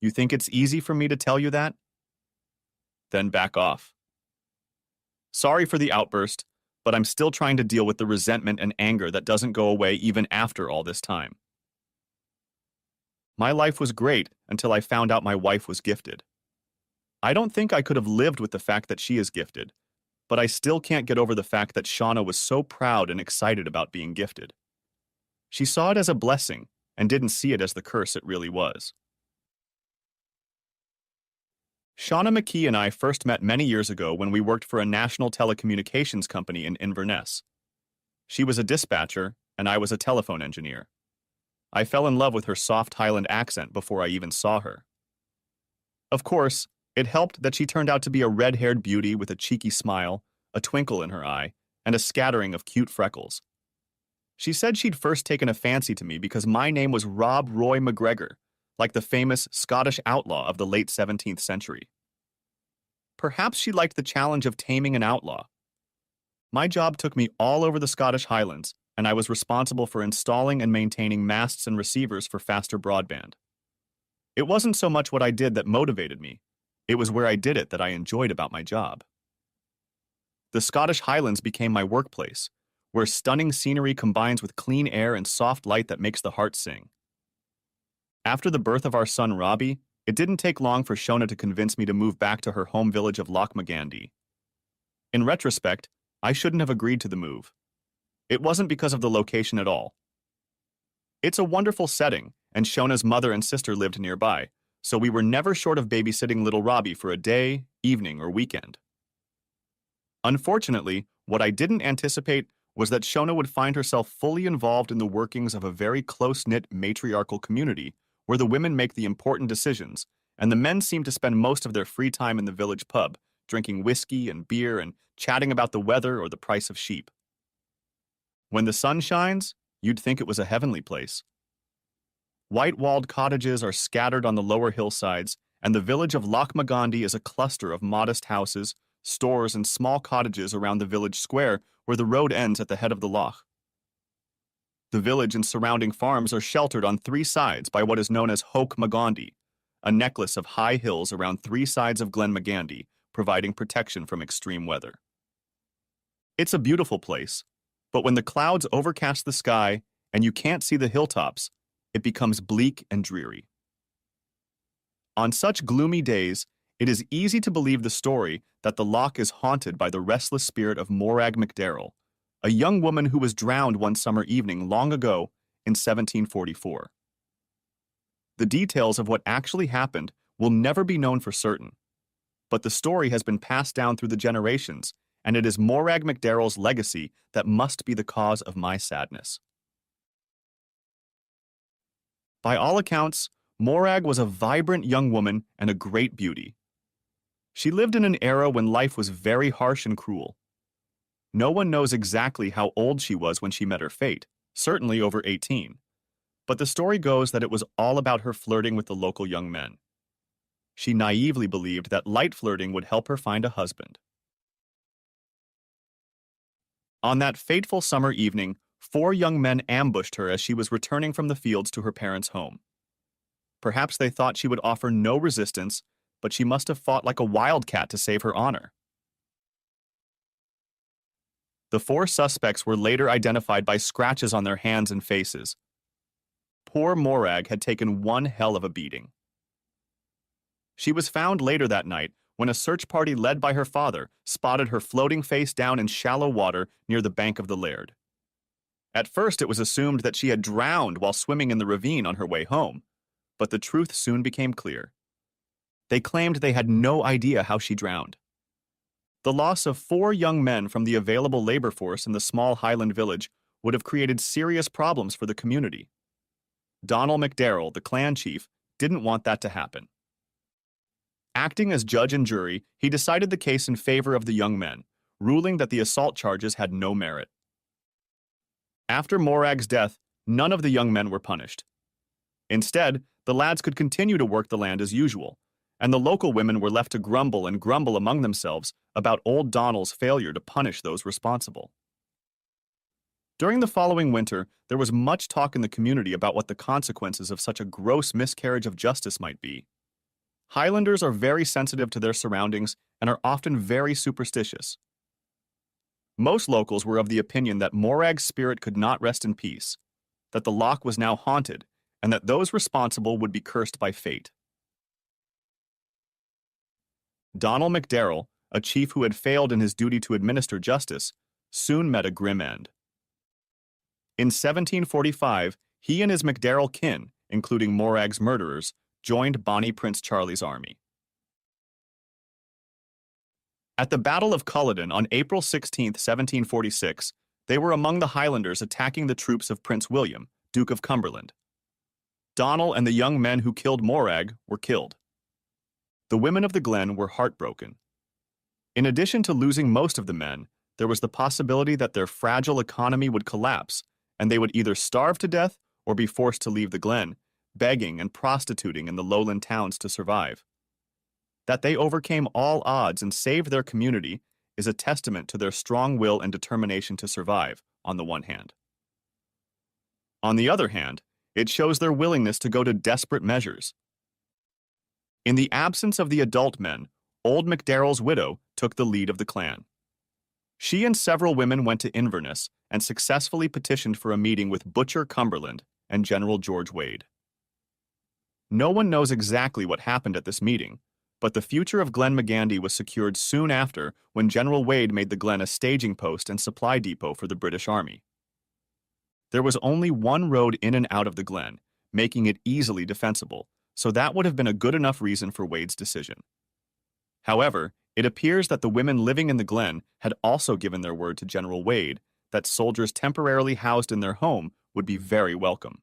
You think it's easy for me to tell you that? Then back off. Sorry for the outburst, but I'm still trying to deal with the resentment and anger that doesn't go away even after all this time. My life was great until I found out my wife was gifted. I don't think I could have lived with the fact that she is gifted, but I still can't get over the fact that Shauna was so proud and excited about being gifted. She saw it as a blessing and didn't see it as the curse it really was. Shauna McKee and I first met many years ago when we worked for a national telecommunications company in Inverness. She was a dispatcher, and I was a telephone engineer. I fell in love with her soft Highland accent before I even saw her. Of course, it helped that she turned out to be a red-haired beauty with a cheeky smile, a twinkle in her eye, and a scattering of cute freckles. She said she'd first taken a fancy to me because my name was Rob Roy McGregor, like the famous Scottish outlaw of the late 17th century. Perhaps she liked the challenge of taming an outlaw. My job took me all over the Scottish Highlands, and I was responsible for installing and maintaining masts and receivers for faster broadband. It wasn't so much what I did that motivated me. It was where I did it that I enjoyed about my job. The Scottish Highlands became my workplace, where stunning scenery combines with clean air and soft light that makes the heart sing. After the birth of our son Robbie, it didn't take long for Shona to convince me to move back to her home village of Lochmagandy. In retrospect, I shouldn't have agreed to the move. It wasn't because of the location at all. It's a wonderful setting, and Shona's mother and sister lived nearby, so we were never short of babysitting little Robbie for a day, evening, or weekend. Unfortunately, what I didn't anticipate was that Shona would find herself fully involved in the workings of a very close-knit matriarchal community where the women make the important decisions, and the men seem to spend most of their free time in the village pub, drinking whiskey and beer and chatting about the weather or the price of sheep. When the sun shines, you'd think it was a heavenly place. White-walled cottages are scattered on the lower hillsides, and the village of Lochmagandy is a cluster of modest houses, stores, and small cottages around the village square where the road ends at the head of the loch. The village and surrounding farms are sheltered on three sides by what is known as Hoke Magandy, a necklace of high hills around three sides of Glen Magandy, providing protection from extreme weather. It's a beautiful place, but when the clouds overcast the sky and you can't see the hilltops, it becomes bleak and dreary. On such gloomy days, it is easy to believe the story that the loch is haunted by the restless spirit of Morag MacDarrell, a young woman who was drowned one summer evening long ago in 1744. The details of what actually happened will never be known for certain, but the story has been passed down through the generations, and it is Morag MacDarrell's legacy that must be the cause of my sadness. By all accounts, Morag was a vibrant young woman and a great beauty. She lived in an era when life was very harsh and cruel. No one knows exactly how old she was when she met her fate, certainly over 18. But the story goes that it was all about her flirting with the local young men. She naively believed that light flirting would help her find a husband. On that fateful summer evening, 4 young men ambushed her as she was returning from the fields to her parents' home. Perhaps they thought she would offer no resistance, but she must have fought like a wildcat to save her honor. The 4 suspects were later identified by scratches on their hands and faces. Poor Morag had taken one hell of a beating. She was found later that night when a search party led by her father spotted her floating face down in shallow water near the bank of the Laird. At first it was assumed that she had drowned while swimming in the ravine on her way home, but the truth soon became clear. They claimed they had no idea how she drowned. The loss of 4 young men from the available labor force in the small Highland village would have created serious problems for the community. Donald MacDarrell, the clan chief, didn't want that to happen. Acting as judge and jury, he decided the case in favor of the young men, ruling that the assault charges had no merit. After Morag's death, none of the young men were punished. Instead, the lads could continue to work the land as usual, and the local women were left to grumble among themselves about old Donald's failure to punish those responsible. During the following winter, there was much talk in the community about what the consequences of such a gross miscarriage of justice might be. Highlanders are very sensitive to their surroundings and are often very superstitious. Most locals were of the opinion that Morag's spirit could not rest in peace, that the loch was now haunted, and that those responsible would be cursed by fate. Donald MacDerrill, a chief who had failed in his duty to administer justice, soon met a grim end. In 1745, he and his MacDerrill kin, including Morag's murderers, joined Bonnie Prince Charlie's army. At the Battle of Culloden on April 16, 1746, they were among the Highlanders attacking the troops of Prince William, Duke of Cumberland. Donald and the young men who killed Morag were killed. The women of the glen were heartbroken. In addition to losing most of the men, there was the possibility that their fragile economy would collapse, and they would either starve to death or be forced to leave the glen, begging and prostituting in the lowland towns to survive. That they overcame all odds and saved their community is a testament to their strong will and determination to survive, on the one hand. On the other hand, it shows their willingness to go to desperate measures. In the absence of the adult men, old MacDerrill's widow took the lead of the clan. She and several women went to Inverness and successfully petitioned for a meeting with Butcher Cumberland and General George Wade. No one knows exactly what happened at this meeting, but the future of Glen Magandy was secured soon after when General Wade made the glen a staging post and supply depot for the British Army. There was only one road in and out of the glen, making it easily defensible, so that would have been a good enough reason for Wade's decision. However, it appears that the women living in the glen had also given their word to General Wade that soldiers temporarily housed in their home would be very welcome.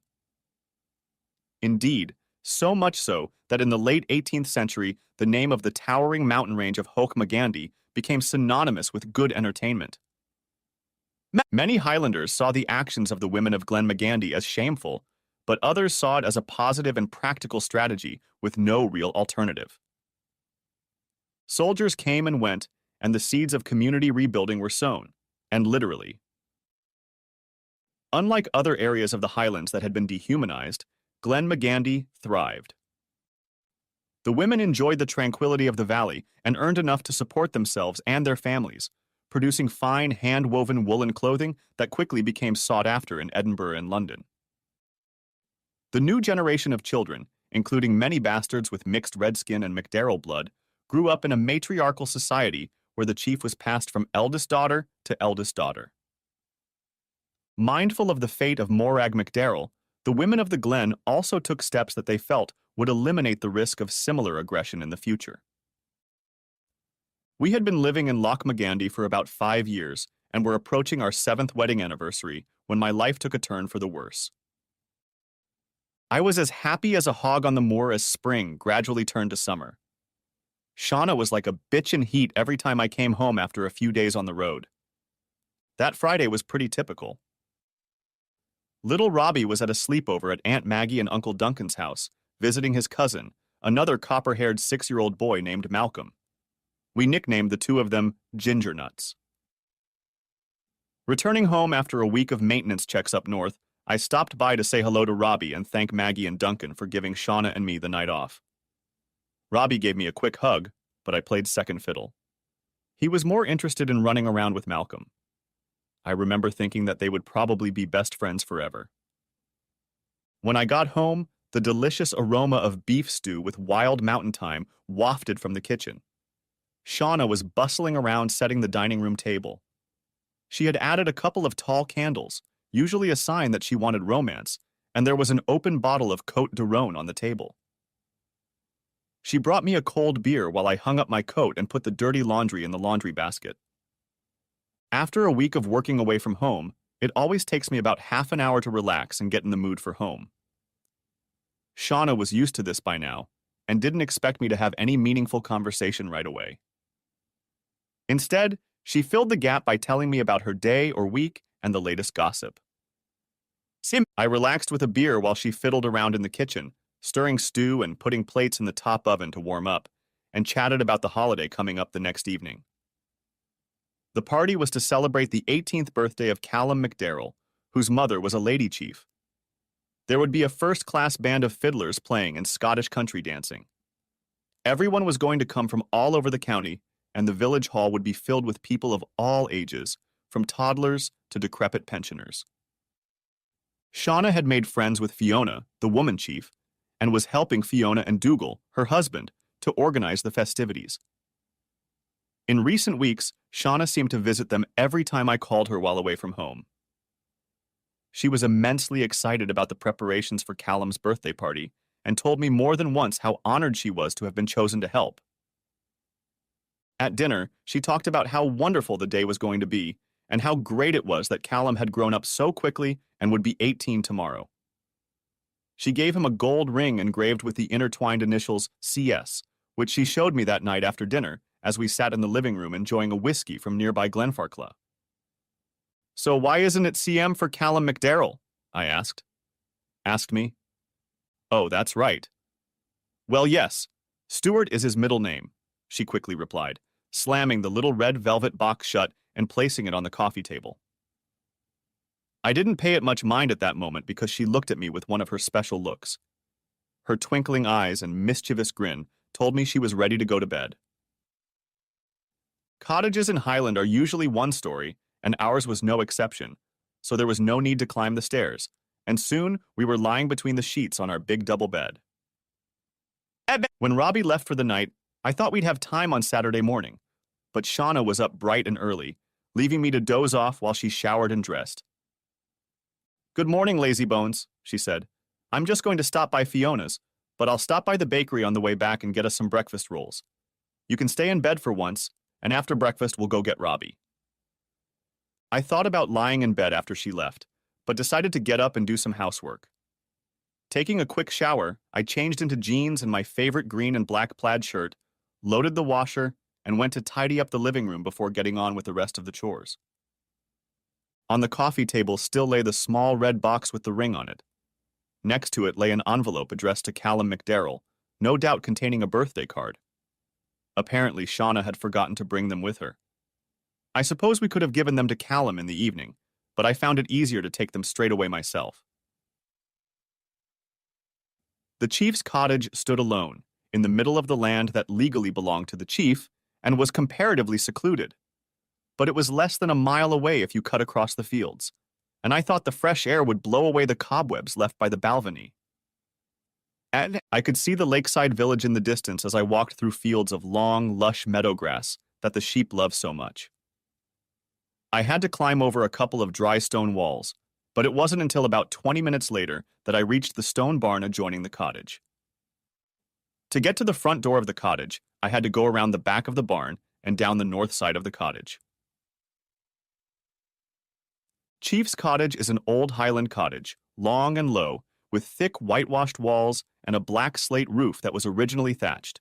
Indeed, so much so that in the late 18th century, the name of the towering mountain range of Hoch Magandy became synonymous with good entertainment. Many Highlanders saw the actions of the women of Glen Magandy as shameful, but others saw it as a positive and practical strategy with no real alternative. Soldiers came and went, and the seeds of community rebuilding were sown, and literally. Unlike other areas of the Highlands that had been dehumanized, Glen Magandy thrived. The women enjoyed the tranquility of the valley and earned enough to support themselves and their families, producing fine hand-woven woolen clothing that quickly became sought after in Edinburgh and London. The new generation of children, including many bastards with mixed Redskin and MacDerrill blood, grew up in a matriarchal society where the chief was passed from eldest daughter to eldest daughter. Mindful of the fate of Morag MacDerrill, the women of the glen also took steps that they felt would eliminate the risk of similar aggression in the future. We had been living in Loch Magandy for about 5 years and were approaching our 7th wedding anniversary when my life took a turn for the worse. I was as happy as a hog on the moor as spring gradually turned to summer. Shauna was like a bitch in heat every time I came home after a few days on the road. That Friday was pretty typical. Little Robbie was at a sleepover at Aunt Maggie and Uncle Duncan's house, visiting his cousin, another copper-haired 6-year-old boy named Malcolm. We nicknamed the two of them Ginger Nuts. Returning home after a week of maintenance checks up north, I stopped by to say hello to Robbie and thank Maggie and Duncan for giving Shauna and me the night off. Robbie gave me a quick hug, but I played second fiddle. He was more interested in running around with Malcolm. I remember thinking that they would probably be best friends forever. When I got home, the delicious aroma of beef stew with wild mountain thyme wafted from the kitchen. Shauna was bustling around setting the dining room table. She had added a couple of tall candles, usually a sign that she wanted romance, and there was an open bottle of Côte de Rhône on the table. She brought me a cold beer while I hung up my coat and put the dirty laundry in the laundry basket. After a week of working away from home, it always takes me about half an hour to relax and get in the mood for home. Shauna was used to this by now, and didn't expect me to have any meaningful conversation right away. Instead, she filled the gap by telling me about her day or week and the latest gossip. I relaxed with a beer while she fiddled around in the kitchen, stirring stew and putting plates in the top oven to warm up, and chatted about the holiday coming up the next evening. The party was to celebrate the 18th birthday of Callum MacDerrill, whose mother was a lady chief. There would be a first-class band of fiddlers playing and Scottish country dancing. Everyone was going to come from all over the county, and the village hall would be filled with people of all ages, from toddlers to decrepit pensioners. Shauna had made friends with Fiona, the woman chief, and was helping Fiona and Dougal, her husband, to organize the festivities. In recent weeks, Shauna seemed to visit them every time I called her while away from home. She was immensely excited about the preparations for Callum's birthday party and told me more than once how honored she was to have been chosen to help. At dinner, she talked about how wonderful the day was going to be and how great it was that Callum had grown up so quickly and would be 18 tomorrow. She gave him a gold ring engraved with the intertwined initials CS, which she showed me that night after dinner as we sat in the living room enjoying a whiskey from nearby Glenfarclas. "So why isn't it CM for Callum McDarrell?" I asked. "Asked me?" "Oh, that's right." "Well, yes, Stuart is his middle name," she quickly replied, slamming the little red velvet box shut and placing it on the coffee table. I didn't pay it much mind at that moment because she looked at me with one of her special looks. Her twinkling eyes and mischievous grin told me she was ready to go to bed. Cottages in Highland are usually one story, and ours was no exception, so there was no need to climb the stairs, and soon we were lying between the sheets on our big double bed. When Robbie left for the night, I thought we'd have time on Saturday morning, but Shauna was up bright and early, leaving me to doze off while she showered and dressed. "Good morning, lazy bones," she said. "I'm just going to stop by Fiona's, but I'll stop by the bakery on the way back and get us some breakfast rolls. You can stay in bed for once, and after breakfast we'll go get Robbie." I thought about lying in bed after she left, but decided to get up and do some housework. Taking a quick shower, I changed into jeans and my favorite green and black plaid shirt, loaded the washer, and went to tidy up the living room before getting on with the rest of the chores. On the coffee table still lay the small red box with the ring on it. Next to it lay an envelope addressed to Callum McDarrell, no doubt containing a birthday card. Apparently, Shauna had forgotten to bring them with her. I suppose we could have given them to Callum in the evening, but I found it easier to take them straight away myself. The chief's cottage stood alone, in the middle of the land that legally belonged to the chief and was comparatively secluded. But it was less than a mile away if you cut across the fields, and I thought the fresh air would blow away the cobwebs left by the balvenie. And I could see the lakeside village in the distance as I walked through fields of long, lush meadow grass that the sheep love so much. I had to climb over a couple of dry stone walls, but it wasn't until about 20 minutes later that I reached the stone barn adjoining the cottage. To get to the front door of the cottage, I had to go around the back of the barn and down the north side of the cottage. Chief's cottage is an old Highland cottage, long and low, with thick whitewashed walls and a black slate roof that was originally thatched.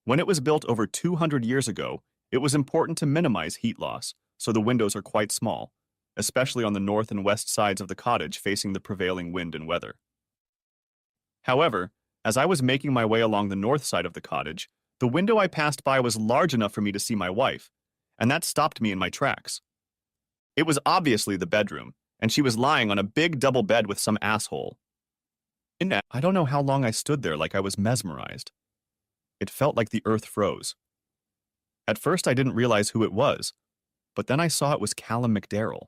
When it was built over 200 years ago, it was important to minimize heat loss, so the windows are quite small, especially on the north and west sides of the cottage facing the prevailing wind and weather. However, as I was making my way along the north side of the cottage, the window I passed by was large enough for me to see my wife, and that stopped me in my tracks. It was obviously the bedroom, and she was lying on a big double bed with some asshole. I don't know how long I stood there like I was mesmerized. It felt like the earth froze. At first I didn't realize who it was, but then I saw it was Callum McDarrell.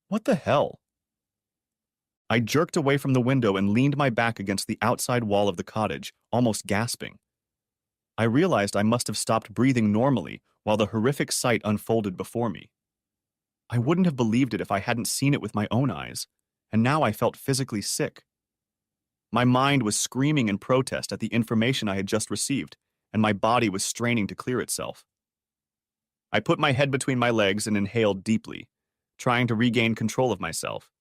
What the hell? I jerked away from the window and leaned my back against the outside wall of the cottage, almost gasping. I realized I must have stopped breathing normally while the horrific sight unfolded before me. I wouldn't have believed it if I hadn't seen it with my own eyes, and now I felt physically sick. My mind was screaming in protest at the information I had just received, and my body was straining to clear itself. I put my head between my legs and inhaled deeply, trying to regain control of myself.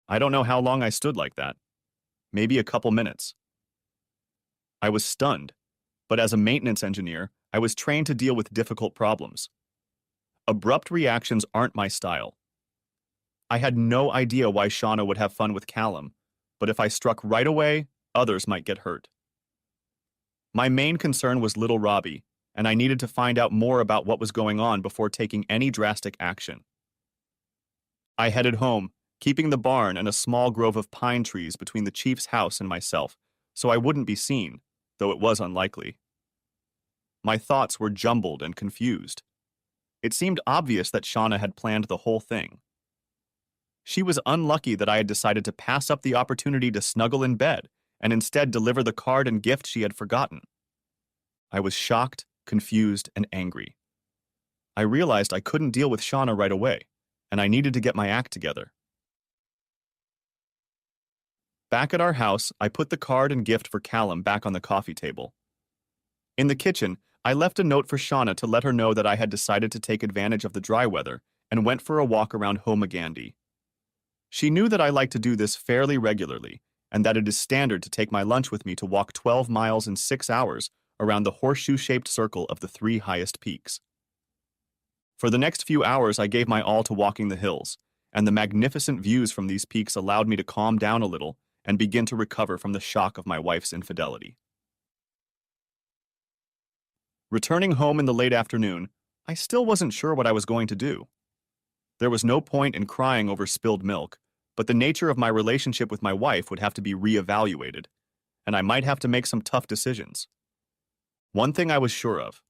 I don't know how long I stood like that. Maybe a couple minutes. I was stunned, but as a maintenance engineer, I was trained to deal with difficult problems. Abrupt reactions aren't my style. I had no idea why Shauna would have fun with Callum, but if I struck right away, others might get hurt. My main concern was little Robbie, and I needed to find out more about what was going on before taking any drastic action. I headed home, keeping the barn and a small grove of pine trees between the chief's house and myself, so I wouldn't be seen, though it was unlikely. My thoughts were jumbled and confused. It seemed obvious that Shauna had planned the whole thing. She was unlucky that I had decided to pass up the opportunity to snuggle in bed and instead deliver the card and gift she had forgotten. I was shocked, confused, and angry. I realized I couldn't deal with Shauna right away, and I needed to get my act together. Back at our house, I put the card and gift for Callum back on the coffee table. In the kitchen, I left a note for Shauna to let her know that I had decided to take advantage of the dry weather and went for a walk around Homagandi. She knew that I like to do this fairly regularly, and that it is standard to take my lunch with me to walk 12 miles in 6 hours around the horseshoe-shaped circle of the 3 highest peaks. For the next few hours, I gave my all to walking the hills, and the magnificent views from these peaks allowed me to calm down a little and begin to recover from the shock of my wife's infidelity. Returning home in the late afternoon, I still wasn't sure what I was going to do. There was no point in crying over spilled milk, but the nature of my relationship with my wife would have to be reevaluated, and I might have to make some tough decisions. One thing I was sure of: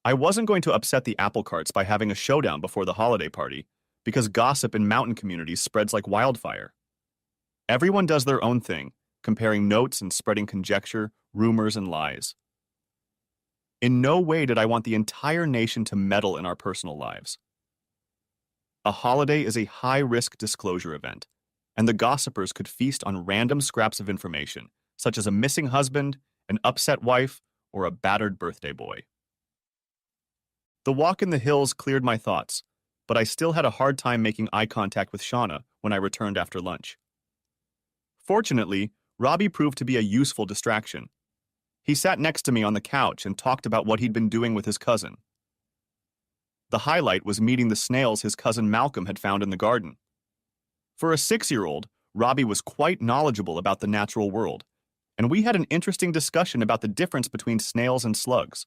I wasn't going to upset the apple carts by having a showdown before the holiday party, because gossip in mountain communities spreads like wildfire. Everyone does their own thing, comparing notes and spreading conjecture, rumors, and lies. In no way did I want the entire nation to meddle in our personal lives. A holiday is a high-risk disclosure event, and the gossipers could feast on random scraps of information, such as a missing husband, an upset wife, or a battered birthday boy. The walk in the hills cleared my thoughts, but I still had a hard time making eye contact with Shauna when I returned after lunch. Fortunately, Robbie proved to be a useful distraction. He sat next to me on the couch and talked about what he'd been doing with his cousin. The highlight was meeting the snails his cousin Malcolm had found in the garden. For a 6-year-old, Robbie was quite knowledgeable about the natural world, and we had an interesting discussion about the difference between snails and slugs.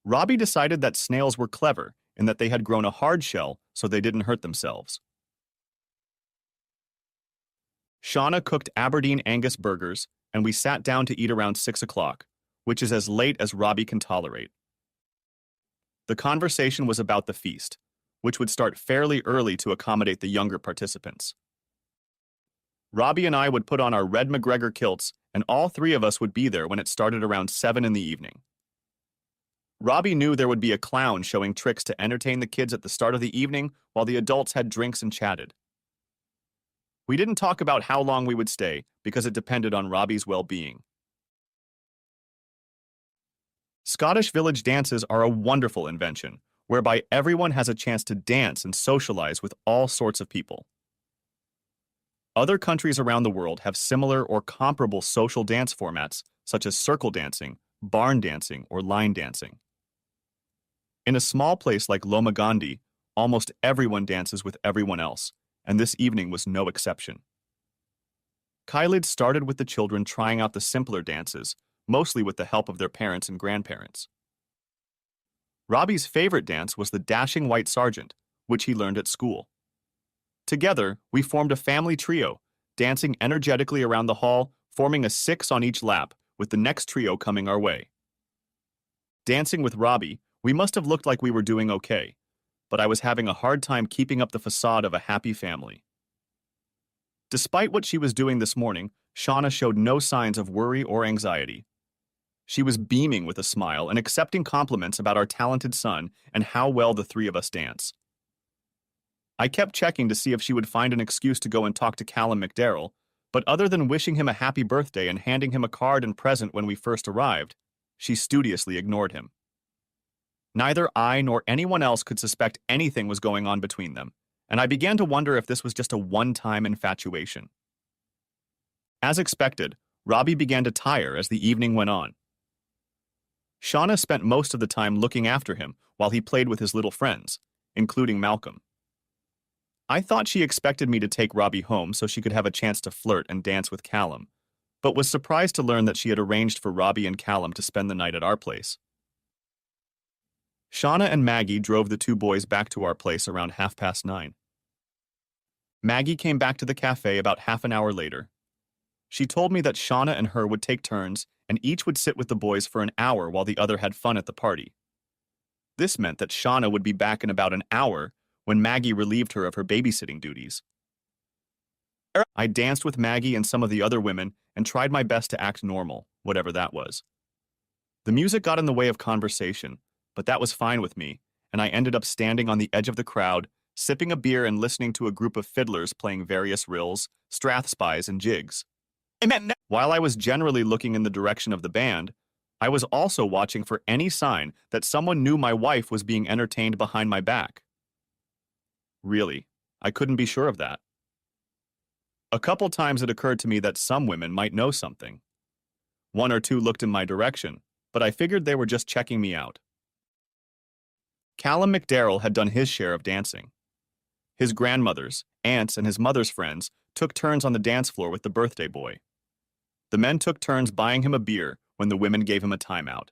Robbie decided that snails were clever in that they had grown a hard shell so they didn't hurt themselves. Shauna cooked Aberdeen Angus burgers, and we sat down to eat around 6 o'clock, which is as late as Robbie can tolerate. The conversation was about the feast, which would start fairly early to accommodate the younger participants. Robbie and I would put on our red McGregor kilts, and all 3 of us would be there when it started around 7 in the evening. Robbie knew there would be a clown showing tricks to entertain the kids at the start of the evening while the adults had drinks and chatted. We didn't talk about how long we would stay because it depended on Robbie's well-being. Scottish village dances are a wonderful invention, whereby everyone has a chance to dance and socialize with all sorts of people. Other countries around the world have similar or comparable social dance formats, such as circle dancing, barn dancing, or line dancing. In a small place like Lomagandi, almost everyone dances with everyone else, and this evening was no exception. Kylid started with the children trying out the simpler dances, mostly with the help of their parents and grandparents. Robbie's favorite dance was the Dashing White Sergeant, which he learned at school. Together, we formed a family trio, dancing energetically around the hall, forming a 6 on each lap, with the next trio coming our way. Dancing with Robbie, we must have looked like we were doing okay, but I was having a hard time keeping up the facade of a happy family. Despite what she was doing this morning, Shauna showed no signs of worry or anxiety. She was beaming with a smile and accepting compliments about our talented son and how well the 3 of us dance. I kept checking to see if she would find an excuse to go and talk to Callum McDarrell, but other than wishing him a happy birthday and handing him a card and present when we first arrived, she studiously ignored him. Neither I nor anyone else could suspect anything was going on between them, and I began to wonder if this was just a one-time infatuation. As expected, Robbie began to tire as the evening went on. Shauna spent most of the time looking after him while he played with his little friends, including Malcolm. I thought she expected me to take Robbie home so she could have a chance to flirt and dance with Callum, but was surprised to learn that she had arranged for Robbie and Callum to spend the night at our place. Shauna and Maggie drove the 2 boys back to our place around 9:30. Maggie came back to the cafe about half an hour later. She told me that Shauna and her would take turns, and each would sit with the boys for an hour while the other had fun at the party. This meant that Shauna would be back in about an hour when Maggie relieved her of her babysitting duties. I danced with Maggie and some of the other women and tried my best to act normal, whatever that was. The music got in the way of conversation, but that was fine with me, and I ended up standing on the edge of the crowd, sipping a beer and listening to a group of fiddlers playing various rills, strathspies, and jigs. While I was generally looking in the direction of the band, I was also watching for any sign that someone knew my wife was being entertained behind my back. Really, I couldn't be sure of that. A couple times it occurred to me that some women might know something. One or two looked in my direction, but I figured they were just checking me out. Callum McDarrell had done his share of dancing. His grandmothers, aunts, and his mother's friends took turns on the dance floor with the birthday boy. The men took turns buying him a beer when the women gave him a timeout.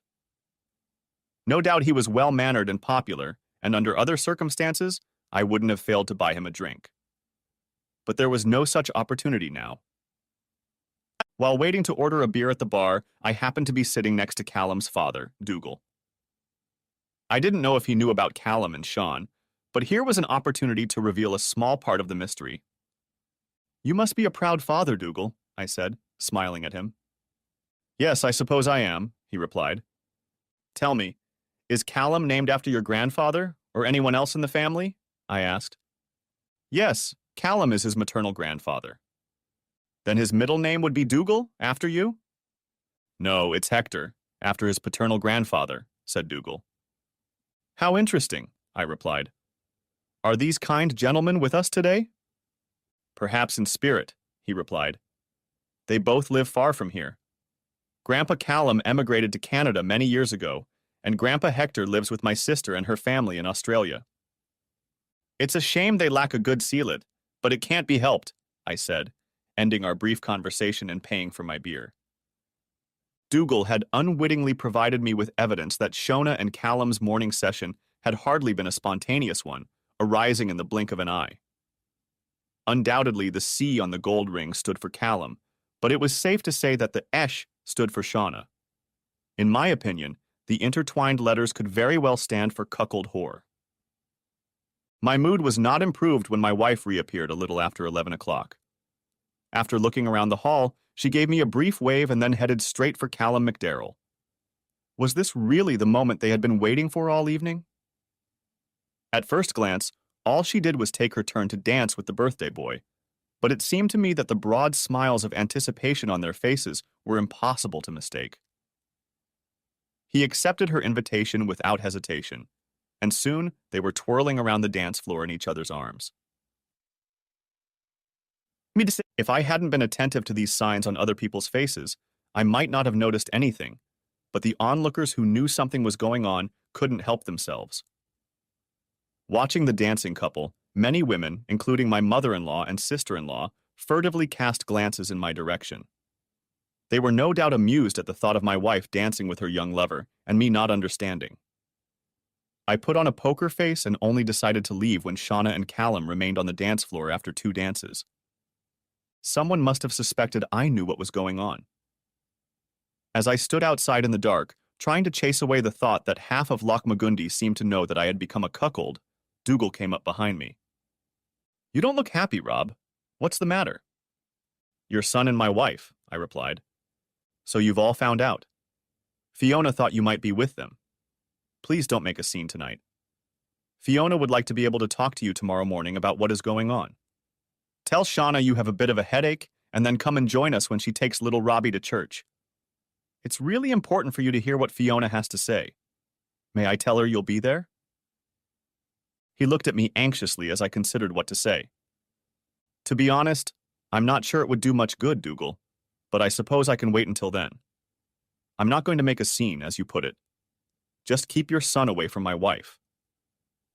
No doubt he was well-mannered and popular, and under other circumstances, I wouldn't have failed to buy him a drink. But there was no such opportunity now. While waiting to order a beer at the bar, I happened to be sitting next to Callum's father, Dougal. I didn't know if he knew about Callum and Sean, but here was an opportunity to reveal a small part of the mystery. "You must be a proud father, Dougal," I said, smiling at him. "Yes, I suppose I am," he replied. "Tell me, is Callum named after your grandfather, or anyone else in the family?" I asked. "Yes, Callum is his maternal grandfather." "Then his middle name would be Dougal, after you?" "No, it's Hector, after his paternal grandfather," said Dougal. "How interesting," I replied. "Are these kind gentlemen with us today?" "Perhaps in spirit," he replied. "They both live far from here. Grandpa Callum emigrated to Canada many years ago, and Grandpa Hector lives with my sister and her family in Australia. It's a shame they lack a good sealet, but it can't be helped," I said, ending our brief conversation and paying for my beer. Dougal had unwittingly provided me with evidence that Shona and Callum's morning session had hardly been a spontaneous one, arising in the blink of an eye. Undoubtedly, the C on the gold ring stood for Callum, but it was safe to say that the Esh stood for Shauna. In my opinion, the intertwined letters could very well stand for cuckold whore. My mood was not improved when my wife reappeared a little after 11 o'clock. After looking around the hall, she gave me a brief wave and then headed straight for Callum McDarrell. Was this really the moment they had been waiting for all evening? At first glance, all she did was take her turn to dance with the birthday boy, but it seemed to me that the broad smiles of anticipation on their faces were impossible to mistake. He accepted her invitation without hesitation, and soon they were twirling around the dance floor in each other's arms. If I hadn't been attentive to these signs on other people's faces, I might not have noticed anything, but the onlookers who knew something was going on couldn't help themselves. Watching the dancing couple, many women, including my mother-in-law and sister-in-law, furtively cast glances in my direction. They were no doubt amused at the thought of my wife dancing with her young lover and me not understanding. I put on a poker face and only decided to leave when Shauna and Callum remained on the dance floor after 2 dances. Someone must have suspected I knew what was going on. As I stood outside in the dark, trying to chase away the thought that half of Lochmagundi seemed to know that I had become a cuckold, Dougal came up behind me. "You don't look happy, Rob. What's the matter?" "Your son and my wife," I replied. "So you've all found out. Fiona thought you might be with them. Please don't make a scene tonight. Fiona would like to be able to talk to you tomorrow morning about what is going on. Tell Shauna you have a bit of a headache, and then come and join us when she takes little Robbie to church. It's really important for you to hear what Fiona has to say. May I tell her you'll be there?" He looked at me anxiously as I considered what to say. "To be honest, I'm not sure it would do much good, Dougal, but I suppose I can wait until then. I'm not going to make a scene, as you put it. Just keep your son away from my wife.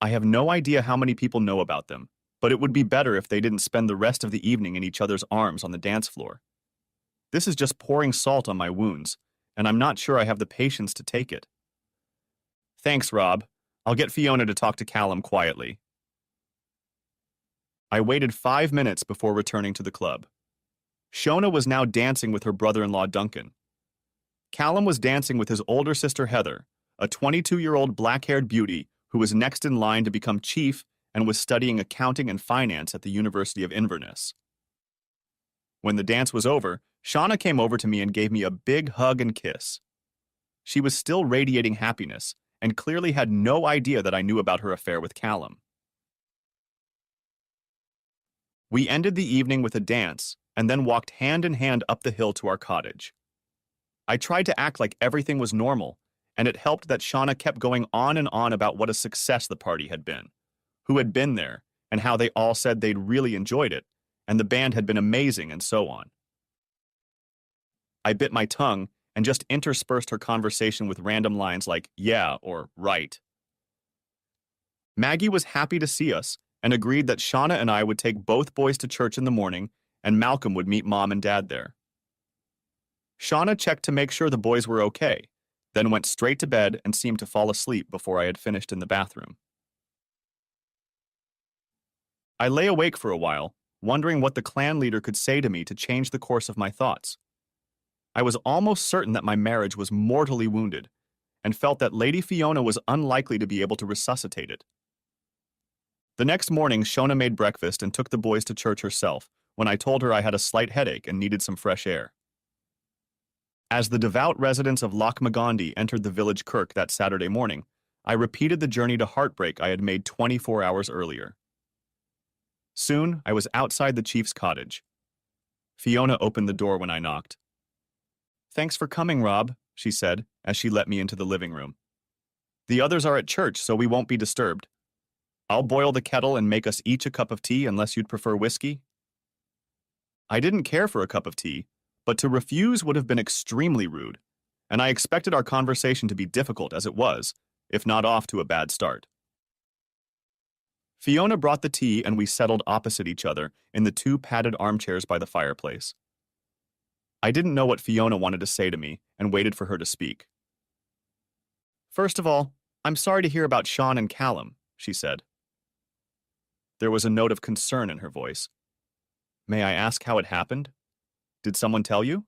I have no idea how many people know about them, but it would be better if they didn't spend the rest of the evening in each other's arms on the dance floor. This is just pouring salt on my wounds, and I'm not sure I have the patience to take it." "Thanks, Rob. I'll get Fiona to talk to Callum quietly." I waited 5 minutes before returning to the club. Shona was now dancing with her brother-in-law Duncan. Callum was dancing with his older sister Heather, a 22-year-old black-haired beauty who was next in line to become chief and was studying accounting and finance at the University of Inverness. When the dance was over, Shauna came over to me and gave me a big hug and kiss. She was still radiating happiness and clearly had no idea that I knew about her affair with Callum. We ended the evening with a dance and then walked hand in hand up the hill to our cottage. I tried to act like everything was normal, and it helped that Shauna kept going on and on about what a success the party had been, who had been there, and how they all said they'd really enjoyed it, and the band had been amazing, and so on. I bit my tongue and just interspersed her conversation with random lines like, yeah, or right. Maggie was happy to see us and agreed that Shauna and I would take both boys to church in the morning, and Malcolm would meet Mom and Dad there. Shauna checked to make sure the boys were okay, then went straight to bed and seemed to fall asleep before I had finished in the bathroom. I lay awake for a while, wondering what the clan leader could say to me to change the course of my thoughts. I was almost certain that my marriage was mortally wounded, and felt that Lady Fiona was unlikely to be able to resuscitate it. The next morning, Shona made breakfast and took the boys to church herself when I told her I had a slight headache and needed some fresh air. As the devout residents of Lochmagondi entered the village kirk that Saturday morning, I repeated the journey to heartbreak I had made 24 hours earlier. Soon, I was outside the chief's cottage. Fiona opened the door when I knocked. "Thanks for coming, Rob," she said, as she let me into the living room. "The others are at church, so we won't be disturbed. I'll boil the kettle and make us each a cup of tea unless you'd prefer whiskey." I didn't care for a cup of tea, but to refuse would have been extremely rude, and I expected our conversation to be difficult as it was, if not off to a bad start. Fiona brought the tea and we settled opposite each other in the two padded armchairs by the fireplace. I didn't know what Fiona wanted to say to me and waited for her to speak. "First of all, I'm sorry to hear about Sean and Callum," she said. There was a note of concern in her voice. "May I ask how it happened? Did someone tell you?"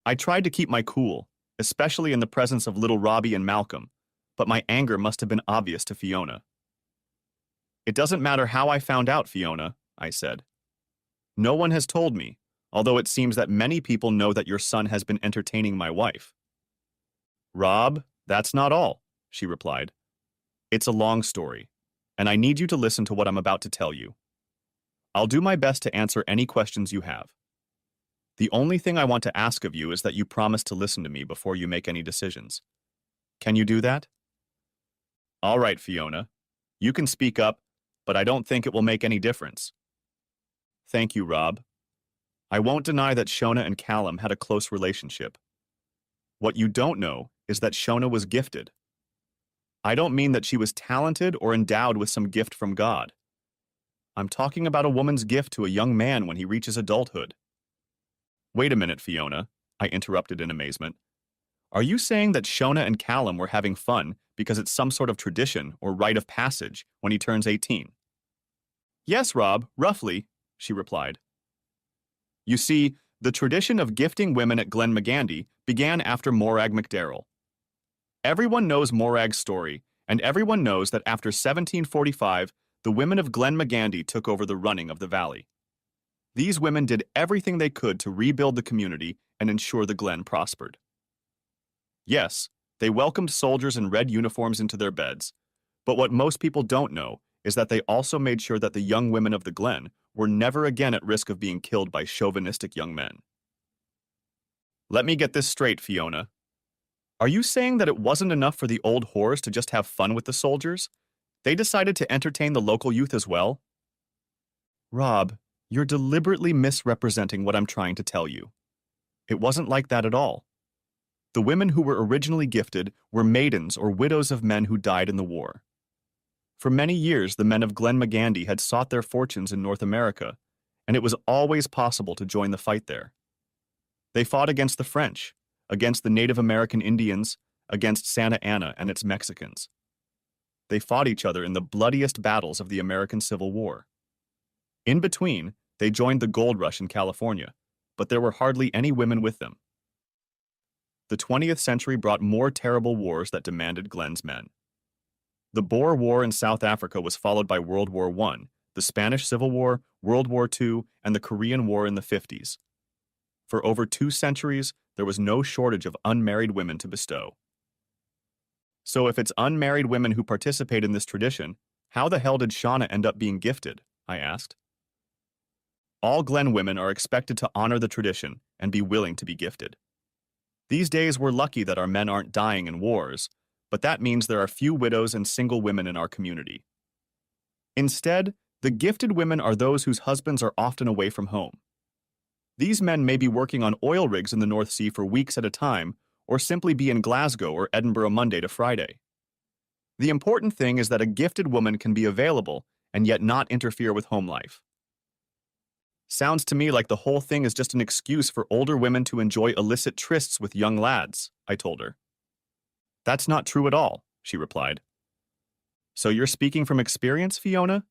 I tried to keep my cool, especially in the presence of little Robbie and Malcolm, but my anger must have been obvious to Fiona. "It doesn't matter how I found out, Fiona," I said. "No one has told me, although it seems that many people know that your son has been entertaining my wife." "Rob, that's not all," she replied. "It's a long story, and I need you to listen to what I'm about to tell you. I'll do my best to answer any questions you have. The only thing I want to ask of you is that you promise to listen to me before you make any decisions. Can you do that?" "All right, Fiona. You can speak up, but I don't think it will make any difference." "Thank you, Rob. I won't deny that Shona and Callum had a close relationship. What you don't know is that Shona was gifted. I don't mean that she was talented or endowed with some gift from God. I'm talking about a woman's gift to a young man when he reaches adulthood." "Wait a minute, Fiona," I interrupted in amazement. "Are you saying that Shona and Callum were having fun because it's some sort of tradition or rite of passage when he turns 18? "Yes, Rob, roughly," she replied. "You see, the tradition of gifting women at Glenmagandy began after Morag MacDarrell. Everyone knows Morag's story, and everyone knows that after 1745, the women of Glenmagandy took over the running of the valley. These women did everything they could to rebuild the community and ensure the Glen prospered. Yes, they welcomed soldiers in red uniforms into their beds, but what most people don't know is that they also made sure that the young women of the Glen were never again at risk of being killed by chauvinistic young men." "Let me get this straight, Fiona. Are you saying that it wasn't enough for the old whores to just have fun with the soldiers? They decided to entertain the local youth as well?" "Rob, you're deliberately misrepresenting what I'm trying to tell you. It wasn't like that at all. The women who were originally gifted were maidens or widows of men who died in the war. For many years, the men of Glenmagandy had sought their fortunes in North America, and it was always possible to join the fight there. They fought against the French, against the Native American Indians, against Santa Anna and its Mexicans. They fought each other in the bloodiest battles of the American Civil War. In between, they joined the gold rush in California, but there were hardly any women with them. The 20th century brought more terrible wars that demanded Glenn's men. The Boer War in South Africa was followed by World War I, the Spanish Civil War, World War II, and the Korean War in the 50s. For over 2 centuries, there was no shortage of unmarried women to bestow. So if it's unmarried women who participate in this tradition, how the hell did Shauna end up being gifted? I asked. All Glen women are expected to honor the tradition and be willing to be gifted. These days we're lucky that our men aren't dying in wars, but that means there are few widows and single women in our community. Instead, the gifted women are those whose husbands are often away from home. These men may be working on oil rigs in the North Sea for weeks at a time, or simply be in Glasgow or Edinburgh Monday to Friday. The important thing is that a gifted woman can be available and yet not interfere with home life. Sounds to me like the whole thing is just an excuse for older women to enjoy illicit trysts with young lads, I told her. That's not true at all, she replied. So you're speaking from experience, Fiona?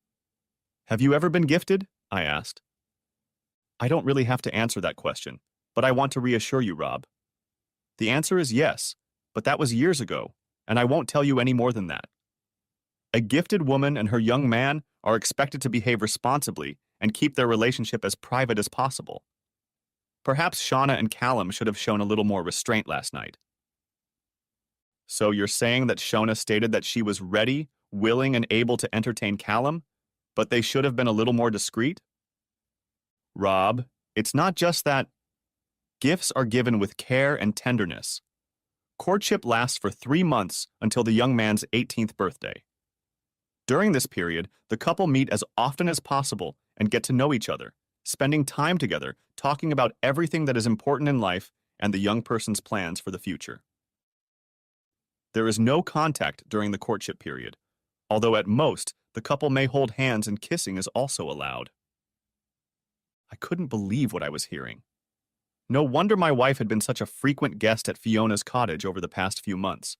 Have you ever been gifted? I asked. I don't really have to answer that question, but I want to reassure you, Rob. The answer is yes, but that was years ago, and I won't tell you any more than that. A gifted woman and her young man are expected to behave responsibly and keep their relationship as private as possible. Perhaps Shauna and Callum should have shown a little more restraint last night. So you're saying that Shauna stated that she was ready, willing, and able to entertain Callum, but they should have been a little more discreet? Rob, it's not just that. Gifts are given with care and tenderness. Courtship lasts for 3 months until the young man's 18th birthday. During this period, the couple meet as often as possible and get to know each other, spending time together, talking about everything that is important in life and the young person's plans for the future. There is no contact during the courtship period, although at most, the couple may hold hands and kissing is also allowed. I couldn't believe what I was hearing. No wonder my wife had been such a frequent guest at Fiona's cottage over the past few months.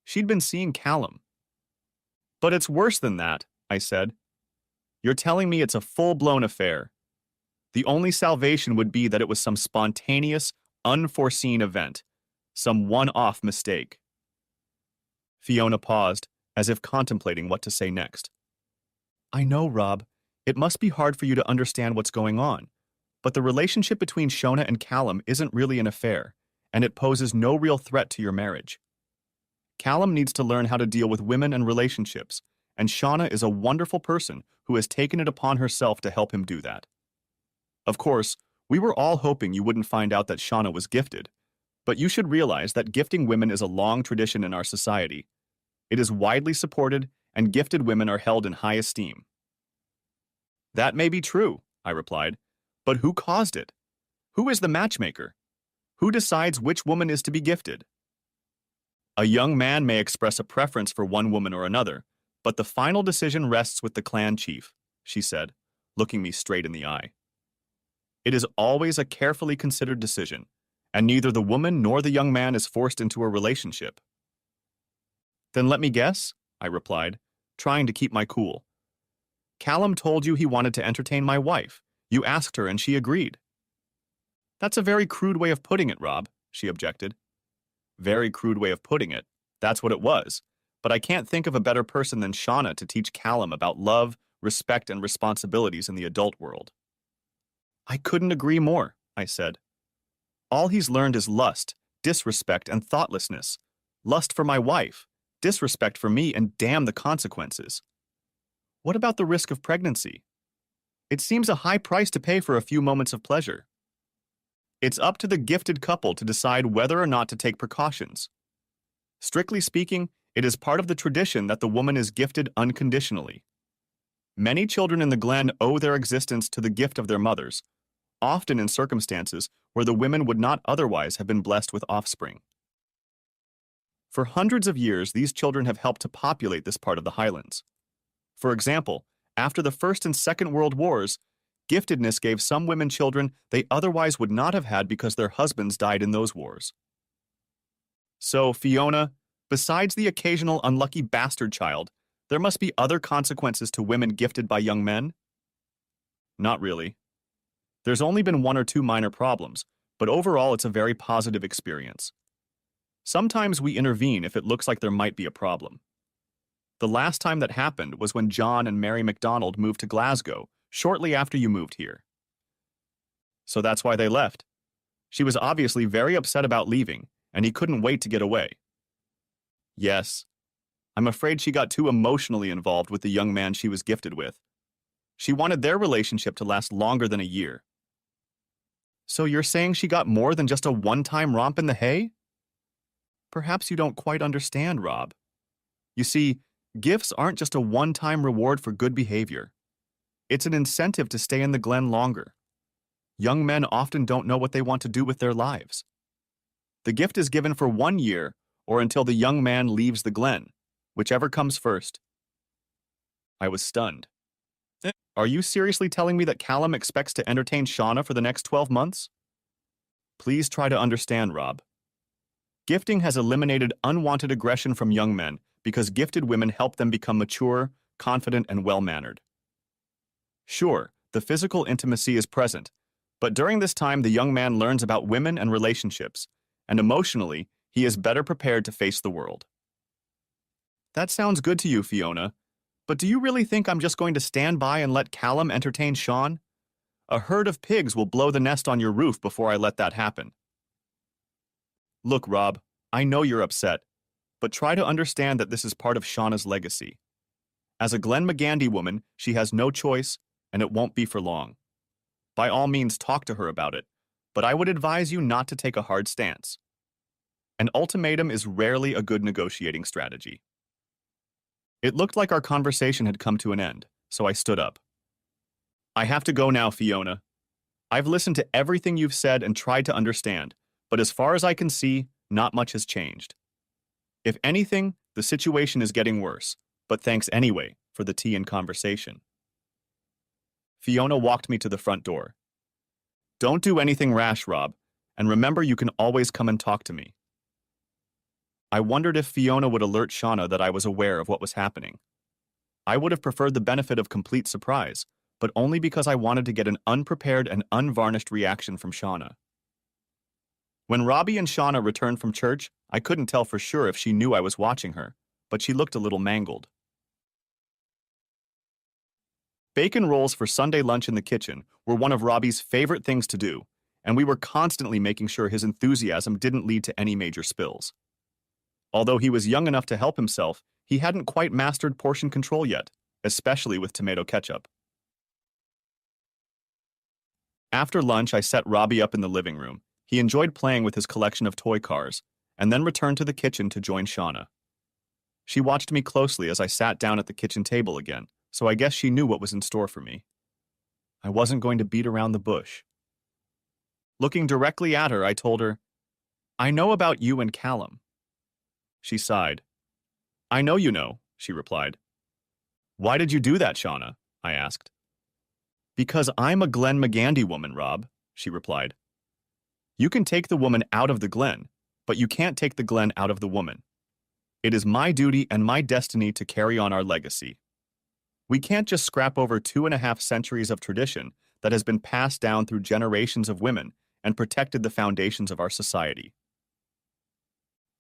She'd been seeing Callum. But it's worse than that, I said. You're telling me it's a full-blown affair. The only salvation would be that it was some spontaneous, unforeseen event, some one-off mistake. Fiona paused, as if contemplating what to say next. I know, Rob. It must be hard for you to understand what's going on, but the relationship between Shauna and Callum isn't really an affair, and it poses no real threat to your marriage. Callum needs to learn how to deal with women and relationships, and Shauna is a wonderful person who has taken it upon herself to help him do that. Of course, we were all hoping you wouldn't find out that Shauna was gifted, but you should realize that gifting women is a long tradition in our society. It is widely supported, and gifted women are held in high esteem. That may be true, I replied, but who caused it? Who is the matchmaker? Who decides which woman is to be gifted? A young man may express a preference for one woman or another, but the final decision rests with the clan chief, she said, looking me straight in the eye. It is always a carefully considered decision, and neither the woman nor the young man is forced into a relationship. Then let me guess, I replied, trying to keep my cool. Callum told you he wanted to entertain my wife. You asked her and she agreed. That's a very crude way of putting it, Rob, she objected. Very crude way of putting it. That's what it was. But I can't think of a better person than Shauna to teach Callum about love, respect, and responsibilities in the adult world. I couldn't agree more, I said. All he's learned is lust, disrespect, and thoughtlessness. Lust for my wife, disrespect for me, and damn the consequences. What about the risk of pregnancy? It seems a high price to pay for a few moments of pleasure. It's up to the gifted couple to decide whether or not to take precautions. Strictly speaking, it is part of the tradition that the woman is gifted unconditionally. Many children in the Glen owe their existence to the gift of their mothers, often in circumstances where the women would not otherwise have been blessed with offspring. For hundreds of years, these children have helped to populate this part of the Highlands. For example, after the First and Second World Wars, giftedness gave some women children they otherwise would not have had because their husbands died in those wars. So, Fiona, besides the occasional unlucky bastard child, there must be other consequences to women gifted by young men? Not really. There's only been one or two minor problems, but overall it's a very positive experience. Sometimes we intervene if it looks like there might be a problem. The last time that happened was when John and Mary MacDonald moved to Glasgow, shortly after you moved here. So that's why they left. She was obviously very upset about leaving, and he couldn't wait to get away. Yes, I'm afraid she got too emotionally involved with the young man she was gifted with. She wanted their relationship to last longer than a year. So you're saying she got more than just a one-time romp in the hay? Perhaps you don't quite understand, Rob. You see, gifts aren't just a one-time reward for good behavior. It's an incentive to stay in the Glen longer. Young men often don't know what they want to do with their lives. The gift is given for 1 year or until the young man leaves the Glen, whichever comes first. I was stunned. Are you seriously telling me that Callum expects to entertain Shauna for the next 12 months? Please try to understand, Rob. Gifting has eliminated unwanted aggression from young men because gifted women help them become mature, confident, and well-mannered. Sure, the physical intimacy is present, but during this time the young man learns about women and relationships, and emotionally, he is better prepared to face the world. That sounds good to you, Fiona, but do you really think I'm just going to stand by and let Callum entertain Sean? A herd of pigs will blow the nest on your roof before I let that happen. Look, Rob, I know you're upset, but try to understand that this is part of Shauna's legacy. As a Glen McGandy woman, she has no choice, and it won't be for long. By all means, talk to her about it, but I would advise you not to take a hard stance. An ultimatum is rarely a good negotiating strategy. It looked like our conversation had come to an end, so I stood up. I have to go now, Fiona. I've listened to everything you've said and tried to understand, but as far as I can see, not much has changed. If anything, the situation is getting worse, but thanks anyway for the tea and conversation. Fiona walked me to the front door. Don't do anything rash, Rob, and remember you can always come and talk to me. I wondered if Fiona would alert Shauna that I was aware of what was happening. I would have preferred the benefit of complete surprise, but only because I wanted to get an unprepared and unvarnished reaction from Shauna. When Robbie and Shauna returned from church, I couldn't tell for sure if she knew I was watching her, but she looked a little mangled. Bacon rolls for Sunday lunch in the kitchen were one of Robbie's favorite things to do, and we were constantly making sure his enthusiasm didn't lead to any major spills. Although he was young enough to help himself, he hadn't quite mastered portion control yet, especially with tomato ketchup. After lunch, I set Robbie up in the living room. He enjoyed playing with his collection of toy cars, and then returned to the kitchen to join Shauna. She watched me closely as I sat down at the kitchen table again, so I guess she knew what was in store for me. I wasn't going to beat around the bush. Looking directly at her, I told her, "I know about you and Callum." She sighed. "I know you know," she replied. "Why did you do that, Shauna?" I asked. "Because I'm a Glen McGandy woman, Rob," she replied. "You can take the woman out of the Glen, but you can't take the Glen out of the woman. It is my duty and my destiny to carry on our legacy. We can't just scrap over 2.5 centuries of tradition that has been passed down through generations of women and protected the foundations of our society."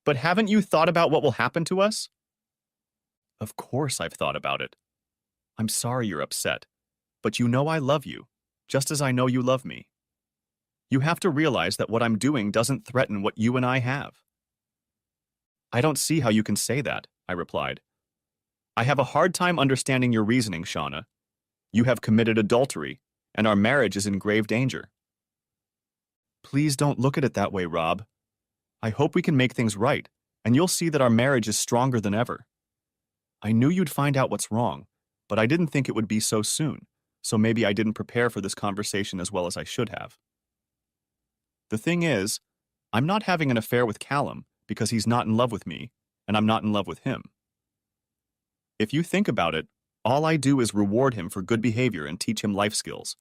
"But haven't you thought about what will happen to us?" "Of course I've thought about it. I'm sorry you're upset, but you know I love you, just as I know you love me. You have to realize that what I'm doing doesn't threaten what you and I have." "I don't see how you can say that," I replied. "I have a hard time understanding your reasoning, Shauna. You have committed adultery, and our marriage is in grave danger." "Please don't look at it that way, Rob. I hope we can make things right, and you'll see that our marriage is stronger than ever. I knew you'd find out what's wrong, but I didn't think it would be so soon, so maybe I didn't prepare for this conversation as well as I should have. The thing is, I'm not having an affair with Callum because he's not in love with me, and I'm not in love with him. If you think about it, all I do is reward him for good behavior and teach him life skills.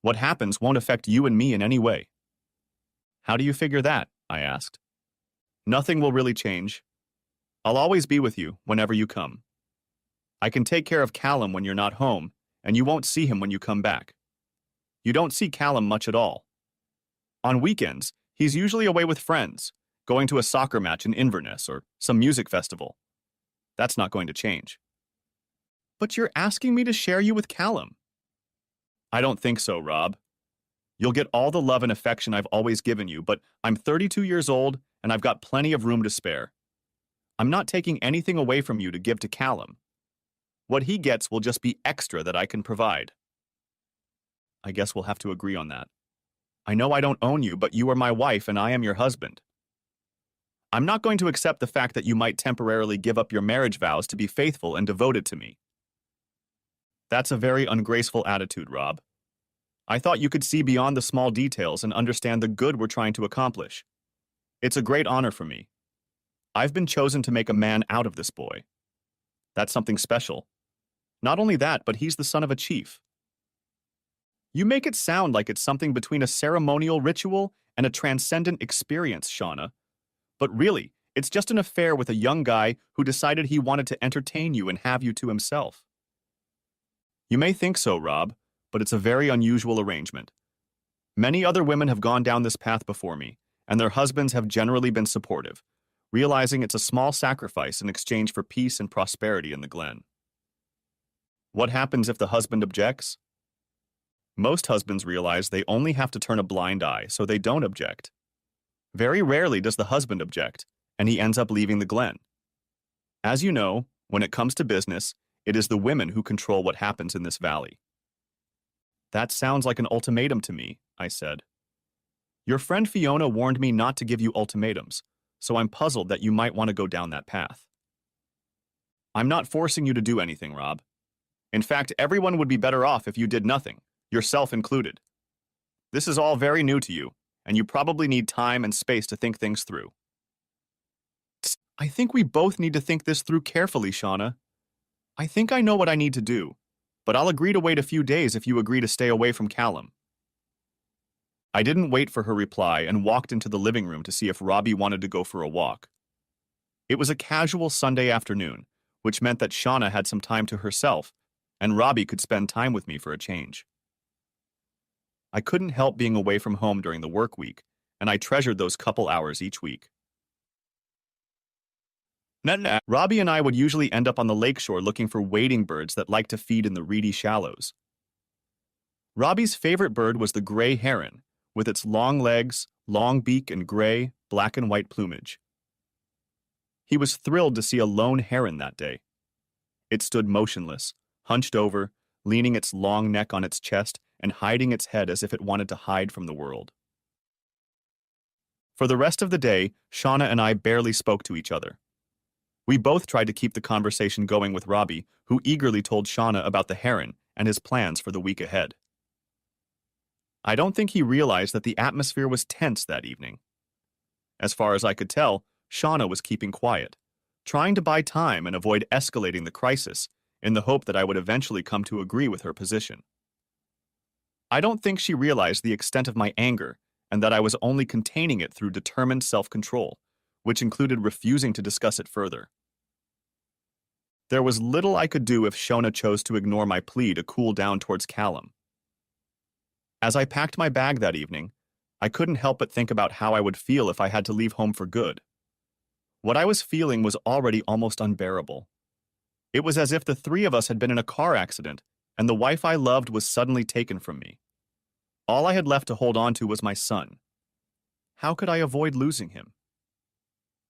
What happens won't affect you and me in any way." "How do you figure that?" I asked. "Nothing will really change. I'll always be with you whenever you come. I can take care of Callum when you're not home, and you won't see him when you come back. You don't see Callum much at all. On weekends, he's usually away with friends, going to a soccer match in Inverness or some music festival. That's not going to change. But you're asking me to share you with Callum. I don't think so, Rob. You'll get all the love and affection I've always given you, but I'm 32 years old and I've got plenty of room to spare. I'm not taking anything away from you to give to Callum. What he gets will just be extra that I can provide. I guess we'll have to agree on that. I know I don't own you, but you are my wife and I am your husband. I'm not going to accept the fact that you might temporarily give up your marriage vows to be faithful and devoted to me. That's a very ungraceful attitude, Rob. I thought you could see beyond the small details and understand the good we're trying to accomplish. It's a great honor for me. I've been chosen to make a man out of this boy. That's something special. Not only that, but he's the son of a chief. You make it sound like it's something between a ceremonial ritual and a transcendent experience, Shauna. But really, it's just an affair with a young guy who decided he wanted to entertain you and have you to himself. You may think so, Rob, but it's a very unusual arrangement. Many other women have gone down this path before me, and their husbands have generally been supportive, realizing it's a small sacrifice in exchange for peace and prosperity in the Glen. What happens if the husband objects? Most husbands realize they only have to turn a blind eye, so they don't object. Very rarely does the husband object, and he ends up leaving the Glen. As you know, when it comes to business, it is the women who control what happens in this valley. That sounds like an ultimatum to me, I said. Your friend Fiona warned me not to give you ultimatums, so I'm puzzled that you might want to go down that path. I'm not forcing you to do anything, Rob. In fact, everyone would be better off if you did nothing, yourself included. This is all very new to you, and you probably need time and space to think things through. I think we both need to think this through carefully, Shauna. I think I know what I need to do, but I'll agree to wait a few days if you agree to stay away from Callum. I didn't wait for her reply and walked into the living room to see if Robbie wanted to go for a walk. It was a casual Sunday afternoon, which meant that Shauna had some time to herself, and Robbie could spend time with me for a change. I couldn't help being away from home during the work week, and I treasured those couple hours each week. Robbie and I would usually end up on the lakeshore looking for wading birds that like to feed in the reedy shallows. Robbie's favorite bird was the gray heron, with its long legs, long beak, and gray, black and white plumage. He was thrilled to see a lone heron that day. It stood motionless, hunched over, leaning its long neck on its chest and hiding its head as if it wanted to hide from the world. For the rest of the day, Shauna and I barely spoke to each other. We both tried to keep the conversation going with Robbie, who eagerly told Shauna about the heron and his plans for the week ahead. I don't think he realized that the atmosphere was tense that evening. As far as I could tell, Shauna was keeping quiet, trying to buy time and avoid escalating the crisis in the hope that I would eventually come to agree with her position. I don't think she realized the extent of my anger and that I was only containing it through determined self-control, which included refusing to discuss it further. There was little I could do if Shauna chose to ignore my plea to cool down towards Callum. As I packed my bag that evening, I couldn't help but think about how I would feel if I had to leave home for good. What I was feeling was already almost unbearable. It was as if the three of us had been in a car accident, and the wife I loved was suddenly taken from me. All I had left to hold on to was my son. How could I avoid losing him?